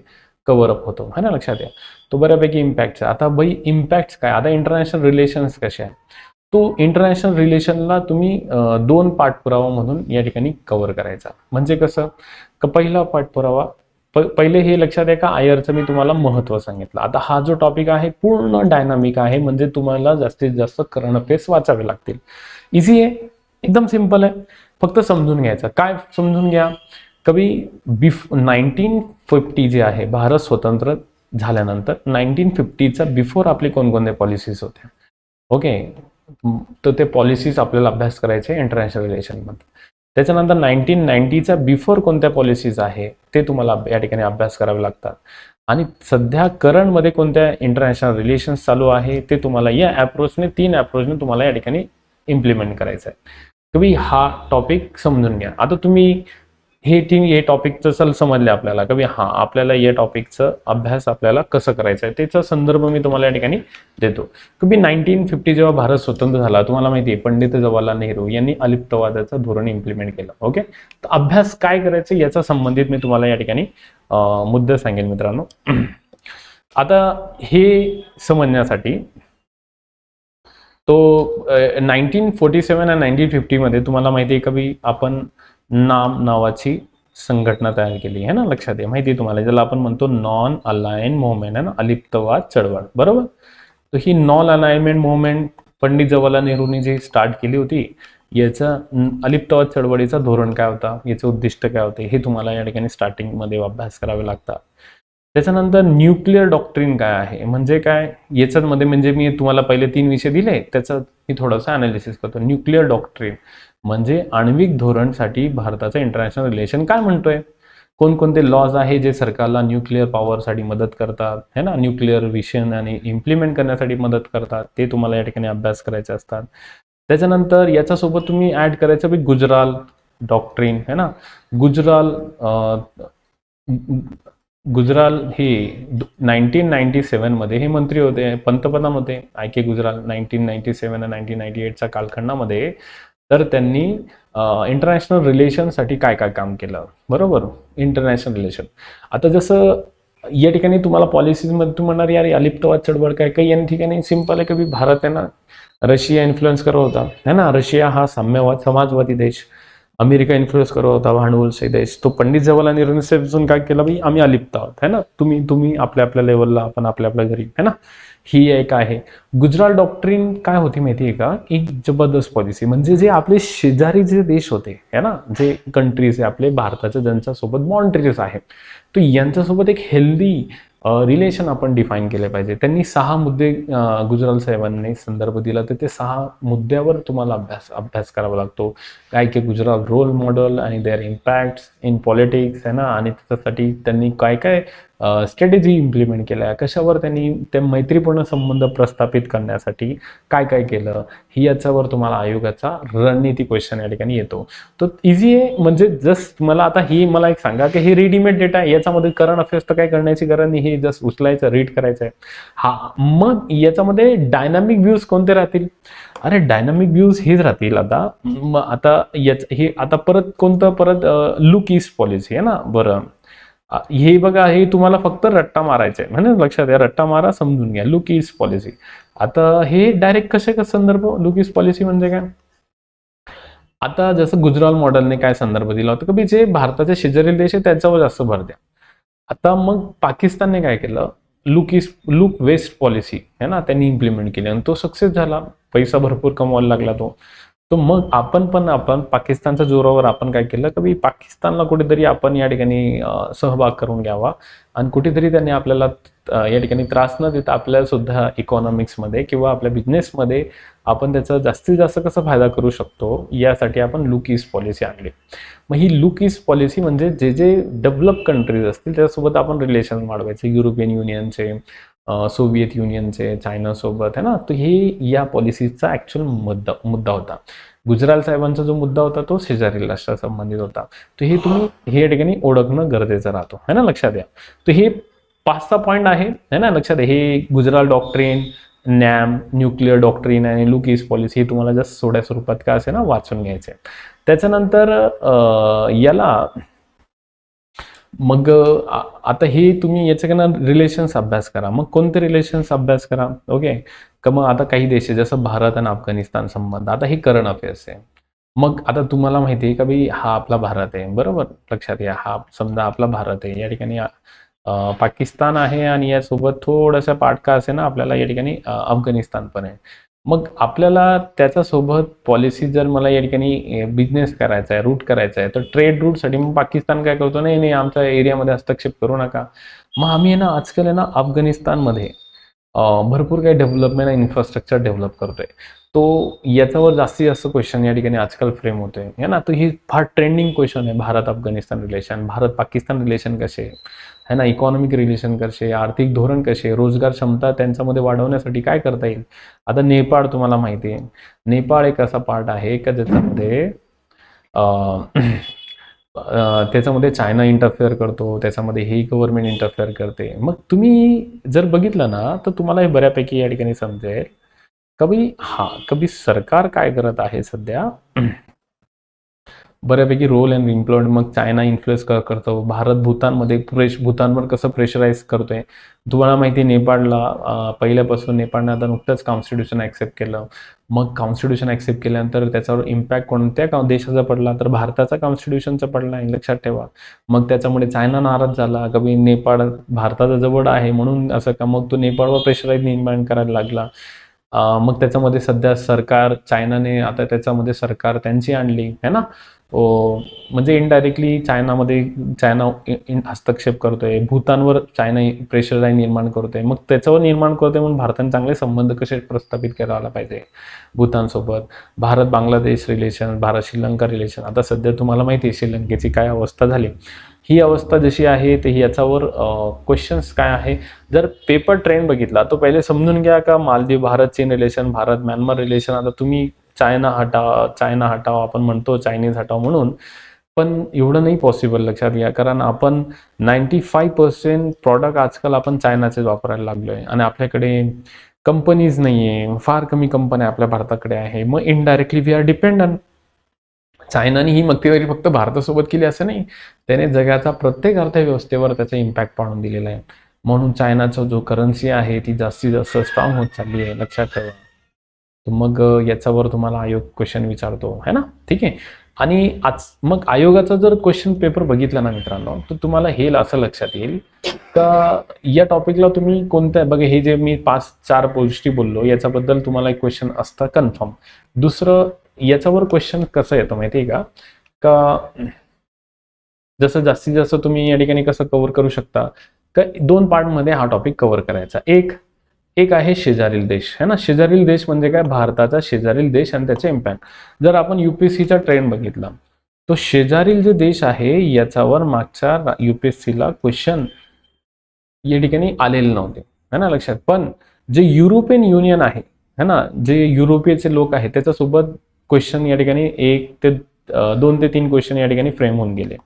कव्हर अप होतो, है ना, लक्षात घ्या. तो बऱ्यापैकी इम्पॅक्ट. आता बाई इम्पॅक्ट काय, आता इंटरनॅशनल रिलेशन्स कसे आहे, तो इंटरनॅशनल रिलेशनला तुम्ही 2 पाठपुरावा म्हणून या ठिकाणी कव्हर करायचा. म्हणजे कसं का पहिला पाठपुरावा पहिले हे लक्षात आहे का IRचं मी तुम्हाला महत्त्व सांगितलं. आता हा जो टॉपिक आहे पूर्ण डायनामिक आहे, म्हणजे तुम्हाला जास्तीत जास्त करंट अफेअर्स वाचावे लागतील. इझी आहे, एकदम सिंपल आहे, फक्त समजून घ्यायचं. काय समजून घ्या, कभी 1950 जे आहे भारत स्वतंत्र झाल्यानंतर 1950चा बिफोर आपले कोणकोणते पॉलिसीज होत्या, ओके, तर ते पॉलिसीज आपल्याला अभ्यास करायचे इंटरनॅशनल रिलेशनमध्ये. त्याच्यानंतर 1990चा बिफोर कोणत्या पॉलिसीज आहे ते तुम्हाला या ठिकाणी अभ्यास करावे लागतात. आणि सध्या करंटमध्ये कोणत्या इंटरनॅशनल रिलेशन्स चालू आहे ते तुम्हाला या अप्रोचने 3 अप्रोचने तुम्हाला या ठिकाणी इम्प्लिमेंट करायचं आहे. तुम्ही हा टॉपिक समजून घ्या. आता तुम्ही हे टॉपिकचं चल समजले आपल्याला, कधी हां आपल्याला या टॉपिकचं अभ्यास आपल्याला कसं करायचं आहे त्याचा संदर्भ मी तुम्हाला या ठिकाणी देतो. कधी 1950 जेव्हा भारत स्वतंत्र झाला, तुम्हाला माहिती आहे पंडित जवाहरलाल नेहरू यांनी अलिप्तवादाचं धोरण इम्प्लिमेंट केलं. ओके. तर अभ्यास काय करायचं याचा संबंधित मी तुम्हाला या ठिकाणी मुद्दे सांगेन मित्रांनो. आता हे समजण्यासाठी तो 1947 आणि 1950 मध्ये तुम्हाला माहिती आहे कधी आपण नावाची संघटना तयार केली आहे ना, लक्षात आहे, माहिती आहे तुम्हाला, ज्याला आपण म्हणतो नॉन अलाइन मुवमेंट आहे ना, अलिप्तवाद चळवळ, बरोबर. तर ही non alignment movement Pandit Jawaharlal नेहरूंनी जी स्टार्ट केली होती, याचा अलिप्तवाद चळवळीचा धोरण काय होता, याचे उद्दिष्ट काय होते, हे तुम्हाला या ठिकाणी स्टार्टिंगमध्ये अभ्यास करावे लागतात. त्याच्यानंतर न्यूक्लिअर डॉक्ट्रिन काय आहे, म्हणजे काय याच्यामध्ये, म्हणजे मी तुम्हाला पहिले 3 विषय दिले त्याचं मी थोडंसं अनालिसिस करतो. न्यूक्लिअर डॉक्ट्रिन म्हणजे आण्विक धोरणसाठी भारताचं इंटरनॅशनल रिलेशन काय म्हणतोय, कोणकोणते लॉज आहे जे सरकारला न्यूक्लिअर पॉवरसाठी मदत करतात, है ना, न्यूक्लिअर विशन आणि इम्प्लिमेंट करण्यासाठी मदत करतात, ते तुम्हाला या ठिकाणी अभ्यास करायचे असतात. त्याच्यानंतर याच्यासोबत तुम्ही ऍड करायचं की गुजराल डॉक्ट्रिन, है ना. गुजराल हे 1997 मध्ये हे मंत्री होते, पंतप्रधान होते, IK गुजराल 1997 आणि 1998च्या कालखंडामध्ये. तर त्यांनी इंटरनॅशनल रिलेशनसाठी काय काय काम केलं, बरोबर, इंटरनॅशनल रिलेशन. आता जसं या ठिकाणी तुम्हाला पॉलिसीजमध्ये तुम्ही म्हणणार यार अलिप्तवाद चळवळ काय काही या ठिकाणी सिंपल आहे, कधी भारत आहे ना रशिया इन्फ्लुएन्स करत होता है ना, रशिया हा साम्यवाद समाजवादी देश, अमेरिका इन्फ्लुएन्स करत होता भांडवलशाही देश, तो पंडित जवाहरलाल नेहरूंनी समजून काय केलं भाई आम्ही अलिप्त आहोत है ना, तुम्ही तुम्ही आपल्या आपल्या लेवलला आपण आपल्या आपल्या घरी है ना, ही एक आहे. गुजरात डॉक्ट्रिन काय होती माहिती आहे का, एक जबरदस्त पॉलिसी, म्हणजे जे आपले शेजारी जे देश होते है ना, जे कंट्रीज आहे आपले भारताच्या ज्यांच्यासोबत बाउंड्रीज आहेत, तो यांच्यासोबत एक हेल्दी रिलेशन आपण डिफाईन केले पाहिजे. त्यांनी 6 मुद्दे गुजराल साहेबांनी संदर्भ दिला, तर ते 6 मुद्द्यावर तुम्हाला अभ्यास करावा लागतो. काय की गुजराल रोल मॉडेल आणि देअर इम्पॅक्ट इन पॉलिटिक्स आहे ना, आणि त्याच्यासाठी त्यांनी काय काय स्ट्रॅटेजी इम्प्लिमेंट केल्या, कशावर त्यांनी ते मैत्रीपूर्ण संबंध प्रस्थापित करण्यासाठी काय काय केलं, ही याच्यावर तुम्हाला आयोगाचा रणनीती क्वेश्चन या ठिकाणी येतो. तो इझी आहे, म्हणजे जस्ट मला आता ही मला एक सांगा की हे रेडीमेड डेटा आहे, याच्यामध्ये करंट अफेअर्स तर काय करण्याची गरज नाही, हे जस्ट उचलायचं रीड करायचं आहे. हा मग याच्यामध्ये डायनामिक व्ह्यूज कोणते राहतील, अरे डायनामिक व्ह्यूज हेच राहतील. आता हे आता परत कोणतं परत लुक ईस्ट पॉलिसी आहे ना, बरं हे बघा, हे तुम्हाला फक्त रट्टा मारायचं आहे म्हणजे लक्षात घ्या, रट्टा मारा समजून घ्या. लुक ईस्ट पॉलिसी, आता हे डायरेक्ट कसे संदर्भ, लुक ईस्ट पॉलिसी म्हणजे काय, आता जसं गुजराल मॉडेलने काय संदर्भ दिला होता की जे भारताचे शेजारी देश आहे त्याच्यावर जास्त भर द्या. आता मग पाकिस्तानने काय केलं, लुक वेस्ट पॉलिसी आहे ना त्यांनी इम्प्लिमेंट केली आणि तो सक्सेस झाला, पैसा भरपूर कमवायला लागला तो. तो मग आपण पाकिस्तानच्या जोरावर आपण काय केलं की पाकिस्तानला कुठेतरी आपण या ठिकाणी सहभाग करून घ्यावा आणि कुठेतरी त्यांनी आपल्याला या ठिकाणी त्रास न देता आपल्याला सुद्धा इकॉनॉमिक्समध्ये किंवा आपल्या बिझनेसमध्ये आपण त्याचा जास्तीत जास्त कसा फायदा करू शकतो, यासाठी आपण लुक ईस्ट पॉलिसी आणली. मग ही लुक ईस्ट पॉलिसी म्हणजे जे जे डेव्हलप कंट्रीज असतील त्याच्यासोबत आपण रिलेशन वाढवायचे, युरोपियन युनियनचे, सोव्हिएत युनियनचे, चायनासोबत आहे ना, तर हे या पॉलिसीचा ॲक्च्युअल मुद्दा होता. गुजराल साहेबांचा जो मुद्दा होता तो शेजारी राष्ट्रासंबंधित होता. तर हे तुम्ही हे या ठिकाणी ओळखणं गरजेचं राहतो है ना, लक्षात द्या. तर हे 5-6 पॉईंट आहे ना, लक्षात द्या. हे गुजराल डॉक्ट्रिन, नॅम, न्यूक्लिअर डॉक्ट्रिन आणि लुक ईस्ट पॉलिसी हे तुम्हाला जस्ट सोड्या स्वरूपात काय असे ना वाचून घ्यायचे. त्याच्यानंतर याला मग आता हे तुम्ही याच्याकडनं रिलेशन्स अभ्यास करा. मग कोणते रिलेशन्स अभ्यास करा, ओके का. मग आता काही देश जसं भारत आणि अफगाणिस्तान संबंध, आता हे करंट अफेअर्स आहे. मग आता तुम्हाला माहिती आहे का भाई हा आपला भारत आहे, बरोबर लक्षात घ्या, हा समजा आपला भारत आहे, या ठिकाणी पाकिस्तान आहे आणि यासोबत थोडासा पाठका असे ना आपल्याला या ठिकाणी अफगाणिस्तान पण आहे. मग आपल्याला त्याच्यासोबत पॉलिसी जर मला या ठिकाणी बिझनेस करायचा आहे, रूट करायचा आहे, तर ट्रेड रूटसाठी मग पाकिस्तान काय करतो, नाही नाही आमच्या एरियामध्ये हस्तक्षेप करू नका. मग आम्ही आहे ना आजकाल आहे ना अफगाणिस्तानमध्ये भरपूर काही डेव्हलपमेंट आणि इन्फ्रास्ट्रक्चर डेव्हलप करतोय. तो याच्यावर जास्तीत जास्त क्वेश्चन या ठिकाणी आजकाल फ्रेम होतोय है ना. तर ही फार ट्रेंडिंग क्वेश्चन आहे, भारत अफगाणिस्तान रिलेशन, भारत पाकिस्तान रिलेशन कसे है ना, इकॉनॉमिक रिलेशन कसे, आर्थिक धोरण कसे, रोजगार क्षमता त्यांच्यामध्ये वाढवण्यासाठी काय करता येईल. आता नेपाळ तुम्हाला माहिती आहे, नेपाळ एक असा पार्ट आहे का ज्याच्यामध्ये त्याच्यामध्ये चायना इंटरफेअर करतो, त्याच्यामध्ये ही गव्हर्नमेंट इंटरफेअर करते. मग तुम्ही जर बघितलं ना तर तुम्हाला हे बऱ्यापैकी या ठिकाणी समजेल कभी सरकार काय करत आहे सध्या, बऱ्यापैकी रोल अँड इम्प्लॉयड. मग चायना इन्फ्लुएन्स करतो, भारत भूतानमध्ये भूतानवर कसं प्रेशराईज करतोय. तुम्हाला माहिती आहे नेपाळला पहिल्यापासून नेपाळने आता नुकतंच कॉन्स्टिट्यूशन ॲक्सेप्ट केलं. मग कॉन्स्टिट्यूशन ॲक्सेप्ट केल्यानंतर त्याच्यावर इम्पॅक्ट कोणत्या देशाचा पडला, तर भारताचा कॉन्स्टिट्यूशनचा पडला आहे, लक्षात ठेवा. मग त्याच्यामुळे चायना नाराज झाला कभी नेपाळ भारताचा जवळ आहे म्हणून असं का, मग तो नेपाळवर प्रेशराईज निर्माण करायला लागला. मग त्याच्यामध्ये सध्या सरकार चायनाने आता त्याच्यामध्ये सरकार त्यांची आणली है ना. म्हणजे इनडायरेक्टली चायना हस्तक्षेप करतोय, भूतानवर चायना प्रेशराईज निर्माण करतोय, मग त्याच्यावर निर्माण करतोय म्हणून भारताने चांगले संबंध कसे प्रस्थापित करायला पाहिजे भूतानसोबत. भारत बांगलादेश रिलेशन, भारत श्रीलंका रिलेशन, आता सध्या तुम्हाला माहिती आहे श्रीलंकेची काय अवस्था झाली. ही अवस्था जशी आहे ते याच्यावर क्वेश्चन्स काय आहे. जर पेपर ट्रेंड बघितला तो पहिले समजून घ्या का मालदीव भारत चीन रिलेशन, भारत म्यानमार रिलेशन. आता तुम्ही चायना हटाव आपण म्हणतो, चायनीज हटाव म्हणून, पण एवढं नाही पॉसिबल, लक्षात घ्या. कारण आपण 95% प्रॉडक्ट आजकाल आपण चायनाचेच वापरायला लागलोय आणि आपल्याकडे कंपनीज नाही आहे, फार कमी कंपन्या आपल्या भारताकडे आहे. मग इनडायरेक्टली वी आर डिपेंडंट चायनाने ही मक्तेदारी फक्त भारतासोबत केली असं नाही, त्याने जगाच्या प्रत्येक अर्थव्यवस्थेवर त्याचा इम्पॅक्ट पाडून दिलेला आहे. म्हणून चायनाचा जो करन्सी आहे ती जास्तीत जास्त स्ट्रॉंग होत चालली आहे, लक्षात ठेवा. तर मग याच्यावर तुम्हाला आयोग क्वेश्चन विचारतो है ना, ठीक आहे. आणि आज मग आयोगाचा जर क्वेश्चन पेपर बघितला ना मित्रांनो, तर तुम्हाला हे असं लक्षात येईल का या टॉपिकला तुम्ही कोणत्या, बघा हे जे मी 5-4 गोष्टी बोललो याच्याबद्दल तुम्हाला एक क्वेश्चन असतं कन्फर्म. दुसरं याच्यावर क्वेश्चन कसं येतं माहिती आहे का जसं जास्तीत जास्त तुम्ही या ठिकाणी कसं कव्हर करू शकता का 2 पार्टमध्ये हा टॉपिक कव्हर करायचा. एक आहे शेजारील देश है ना. शेजारील देश म्हणजे काय, भारताचा शेजारील देश आणि त्याचे इम्पॅक्ट. जर आपण UPSCचा ट्रेंड बघितला तो शेजारील जे देश आहे याच्यावर मागच्या UPSCला क्वेश्चन या ठिकाणी आलेले नव्हते है ना, लक्षात. पण जे युरोपियन युनियन आहे है ना, जे युरोपीयचे लोक आहेत त्याच्यासोबत क्वेश्चन या ठिकाणी 2 ते 3 क्वेश्चन या ठिकाणी फ्रेम होऊन गेले.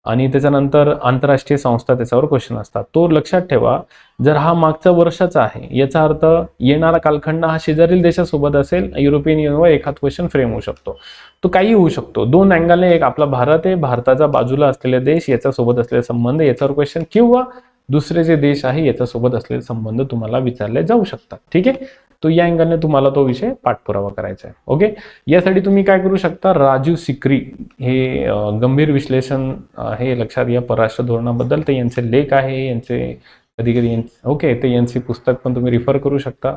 आणि त्याच्यानंतर आंतरराष्ट्रीय संस्था त्याच्यावर क्वेश्चन असतात. तो लक्षात ठेवा, जर हा मागच्या वर्षाचा आहे याचा अर्थ येणारा कालखंड हा शेजारील देशासोबत असेल, युरोपियन युनियनवर एखाद क्वेश्चन फ्रेम होऊ शकतो. तो काही होऊ शकतो 2 अँगलने. एक आपला भारत आहे, भारताच्या बाजूला असलेले देश याच्यासोबत असलेले संबंध याच्यावर क्वेश्चन, किंवा दुसरे जे देश आहे याच्यासोबत असलेले संबंध तुम्हाला विचारले जाऊ शकतात. ठीक आहे. तो या अँगलने तुम्हाला तो विषय पाठपुरावा करायचा आहे. ओके. यासाठी तुम्ही काय करू शकता, राजीव सिकरी हे गंभीर विश्लेषण हे लक्षात घ्या परराष्ट्र धोरणाबद्दल. ते यांचे लेख आहे, यांचे कधी ओके, ते यांचे पुस्तक पण तुम्ही रिफर करू शकता.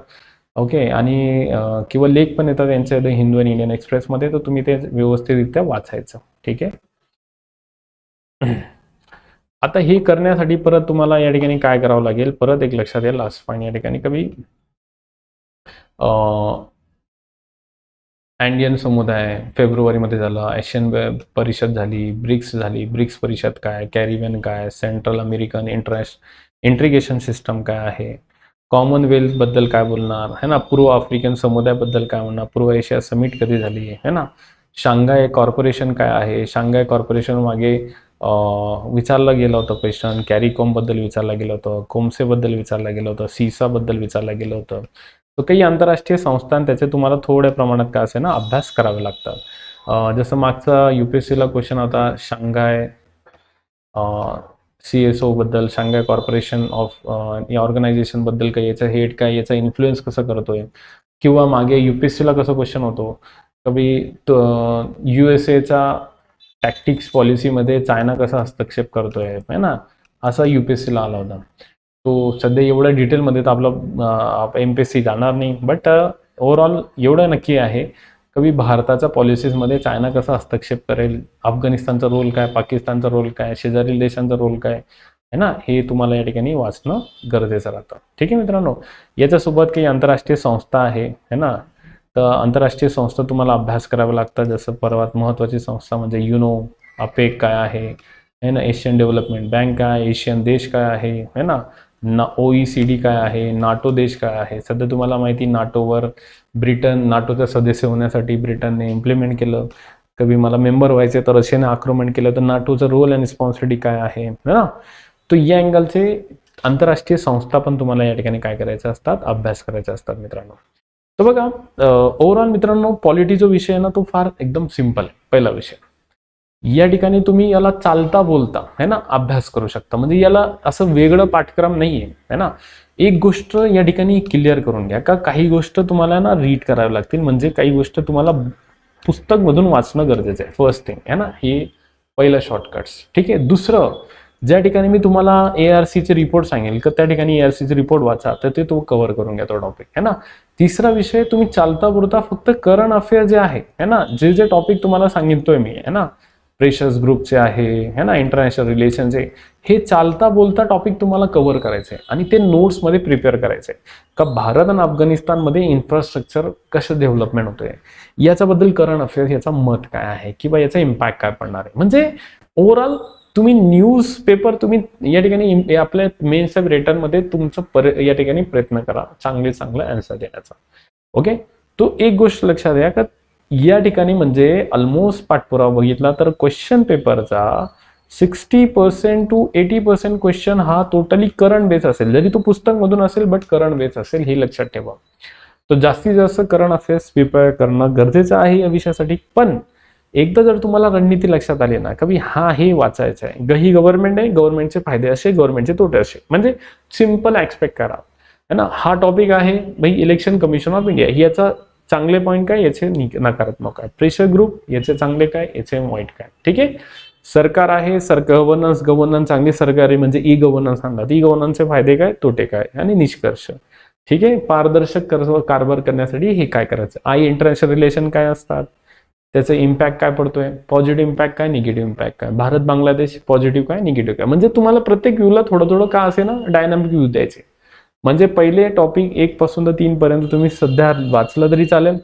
ओके. आणि किंवा लेख पण येतात यांचे हिंदू आणि इंडियन एक्सप्रेसमध्ये, तर तुम्ही ते व्यवस्थितरित्या वाचायचं. ठीक आहे. आता हे करण्यासाठी परत तुम्हाला या ठिकाणी काय करावं लागेल, परत एक लक्षात येईल लास्ट पॉईंट या ठिकाणी कवी अँडियन समुदाय फेब्रुवारीमध्ये झाला, एशियन परिषद झाली, ब्रिक्स झाली. ब्रिक्स परिषद काय, कॅरिबियन काय, सेंट्रल अमेरिकन इंट्रिगेशन सिस्टम काय आहे, कॉमनवेल्थ बद्दल काय बोलणार है ना, पूर्व आफ्रिकन समुदायाबद्दल काय म्हणणार, पूर्व एशिया समिट कधी झाली है ना, शांघाय कॉर्पोरेशन काय आहे, शांघाय कॉर्पोरेशन मागे विचारलं गेलं होतं क्वेश्चन, कॅरिकॉम बद्दल विचारलं गेलं होतं, कोमसे बद्दल विचारलं गेलं होतं, सीसा बद्दल विचारलं गेलं होतं. तर काही आंतरराष्ट्रीय संस्था त्याचे तुम्हाला थोड्या प्रमाणात काय असेल ना अभ्यास करावे लागतात. जसं मागचा UPSCला क्वेश्चन होता शांघाय CSO बद्दल, शांघाय कॉर्पोरेशन ऑफ या ऑर्गनायझेशन बद्दल काही याचा हेड काय, याचा इन्फ्लुएन्स कसं करतोय, किंवा मागे UPSCला कसं क्वेश्चन होतो कधी USAचा टॅक्टिक्स पॉलिसीमध्ये चायना कसा हस्तक्षेप करतोय है ना, असा UPSCला आला होता. तो सध्या एवढ्या डिटेलमध्ये तर आपला MPSC जाणार नाही, बट ओव्हरऑल एवढं नक्की आहे कधी भारताच्या पॉलिसीजमध्ये चायना कसा हस्तक्षेप करेल, अफगाणिस्तानचा रोल काय, पाकिस्तानचा रोल काय, शेजारील देशांचा रोल काय है ना, हे तुम्हाला या ठिकाणी वाचणं गरजेचं राहतं. ठीक आहे मित्रांनो. याच्यासोबत काही आंतरराष्ट्रीय संस्था आहे है ना, तर आंतरराष्ट्रीय संस्था तुम्हाला अभ्यास करावा लागतात. जसं सर्वात महत्त्वाची संस्था म्हणजे युनो, APEC काय आहे ना, एशियन डेव्हलपमेंट बँक काय, एशियन देश काय आहे है ना, OECD काय आहे, नाटो देश काय आहे. सध्या तुम्हाला माहिती नाटोवर ब्रिटन, नाटोचा सदस्य होण्यासाठी ब्रिटनने इम्प्लिमेंट केलं. कधी मला मेंबर व्हायचे तर रशियाने आक्रमण केलं, तर नाटोचा रोल आणि रिस्पॉन्सिबिलिटी काय आहे ना. तो या अँगलचे आंतरराष्ट्रीय संस्था पण तुम्हाला या ठिकाणी काय करायचे असतात, अभ्यास करायचे असतात मित्रांनो. तर बघा ओव्हरऑल मित्रांनो पॉलिटी जो विषय आहे ना तो फार एकदम सिंपल आहे. पहिला विषय या ठिकाणी तुम्ही याला चालता बोलता है ना अभ्यास करू शकता, म्हणजे याला असं वेगळं पाठ्यक्रम नाहीये है ना. एक गोष्ट या ठिकाणी क्लिअर करून घ्या का काही गोष्ट तुम्हाला ना रीड करावी लागतील, म्हणजे काही गोष्ट तुम्हाला पुस्तक मधून वाचणं गरजेचं आहे. फर्स्ट थिंग है ना, हे पहिलं शॉर्टकट्स. ठीक आहे. दुसरं, ज्या ठिकाणी मी तुम्हाला ARCचे रिपोर्ट सांगेल का त्या ठिकाणी ARCचे रिपोर्ट वाचा, तर ते तो कव्हर करून घ्या तो टॉपिक है ना. तिसरा विषय, तुम्ही चालता बोलता फक्त करंट अफेअर जे आहे है ना, जे टॉपिक तुम्हाला सांगितलोय मी है ना, प्रेशर्स ग्रुपचे आहे है ना, इंटरनॅशनल रिलेशनचे, हे चालता बोलता टॉपिक तुम्हाला कव्हर करायचे आणि ते नोट्समध्ये प्रिपेअर करायचे का भारत आणि अफगाणिस्तानमध्ये इन्फ्रास्ट्रक्चर कसं डेव्हलपमेंट होतोय, याच्याबद्दल करंट अफेअर्स याचा मत काय आहे किंवा याचा इम्पॅक्ट काय पडणार आहे. म्हणजे ओव्हरऑल तुम्ही न्यूज पेपर तुम्ही या ठिकाणी आपल्या मेन्स रिटर्नमध्ये तुमचं या ठिकाणी प्रयत्न करा चांगलं आन्सर देण्याचा. ओके. तो एक गोष्ट लक्षात घ्या का या ठिकाणी म्हणजे ऑलमोस्ट पाठपुरावा बघितला तर क्वेश्चन पेपरचा 60% to 80% क्वेश्चन हा टोटली करंट बेस असेल, जरी तो पुस्तक मधून असेल बट करंट बेस असेल, हे लक्षात ठेवा. तो जास्तीत जास्त करंट अफेअर्स प्रिपेअर करणं गरजेचं आहे या विषयासाठी. पण एकदा जर तुम्हाला रणनीती लक्षात आली ना, कभी हे वाचायचं आहे, ही गव्हर्नमेंट आहे, गव्हर्नमेंटचे फायदे असे, गव्हर्नमेंटचे तोटे असे, म्हणजे सिम्पल एक्सपेक्ट करा है ना. हा टॉपिक आहे भाई इलेक्शन कमिशन ऑफ इंडिया, याचा चांगले पॉईंट काय, याचे नकारात्मक काय, प्रेशर ग्रुप याचे चांगले काय, याचे वाईट काय. ठीक आहे. सरकार आहे, गव्हर्नन्स चांगली सरकारी म्हणजे ई गव्हर्नन्स आणतात, ई गव्हर्नन्सचे फायदे काय, तोटे काय आणि निष्कर्ष. ठीक आहे. पारदर्शक कारभार करण्यासाठी हे काय करायचं, इंटरनॅशनल रिलेशन काय असतात, त्याचा इम्पॅक्ट काय पडतोय, पॉझिटिव्ह इम्पॅक्ट काय, निगेटिव्ह इम्पॅक्ट काय, भारत बांगलादेश पॉझिटिव्ह काय, निगेटिव्ह काय. म्हणजे तुम्हाला प्रत्येक व्ह्यूला थोडं थोडं का असे ना डायनामिक व्ह्यू द्यायचे. म्हणजे पहिले टॉपिक 1 पासून तर 3 पर्यंत तुम्ही सध्या वाचलं तरी चालेल,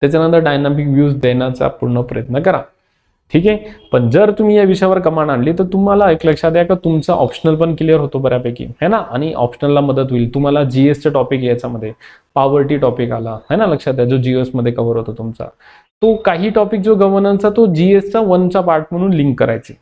त्याच्यानंतर डायनामिक व्ह्यूज देण्याचा पूर्ण प्रयत्न करा. ठीक आहे. पण जर तुम्ही या विषयावर कमांड आणली तर तुम्हाला एक लक्षात द्या का तुमचा ऑप्शनल पण क्लिअर होतो बऱ्यापैकी है ना, आणि ऑप्शनलला मदत होईल. तुम्हाला जीएसचे टॉपिक याच्यामध्ये पॉवर्टी टॉपिक आला है ना, लक्षात द्या, जो जीएस मध्ये कव्हर होतो तुमचा तो. काही टॉपिक जो गव्हर्नन्सचा तो जीएसचा 1चा पार्ट म्हणून लिंक करायची.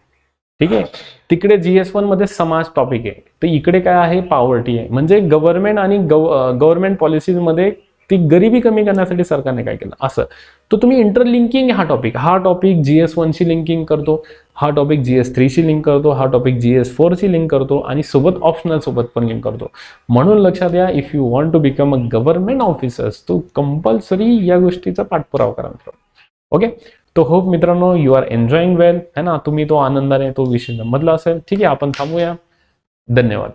ठीक आहे. तिकडे GS1 मध्ये समाज टॉपिक आहे, तर इकडे काय आहे, पॉवर्टी आहे. म्हणजे गव्हर्नमेंट आणि गव्हर्नमेंट पॉलिसीज मध्ये ती गरिबी कमी करण्यासाठी सरकारने काय केलं असं. तो तुम्ही इंटरलिंकिंग हा टॉपिक GS1 शी लिंकिंग करतो, हा टॉपिक GS3 शी लिंक करतो, हा टॉपिक GS4 शी लिंक करतो आणि सोबत ऑप्शनल सोबत पण लिंक करतो. म्हणून लक्षात घ्या, if you want to become a government officers तो कंपल्सरी या गोष्टीचा पाठपुरावा करा मित्रांनो. ओके. तो होप मित्रांनो यू आर एन्जॉईंग वेल है ना, तुम्ही तो आनंदाने तो विषय समजला असेल. ठीक आहे. आपण थांबूया. धन्यवाद.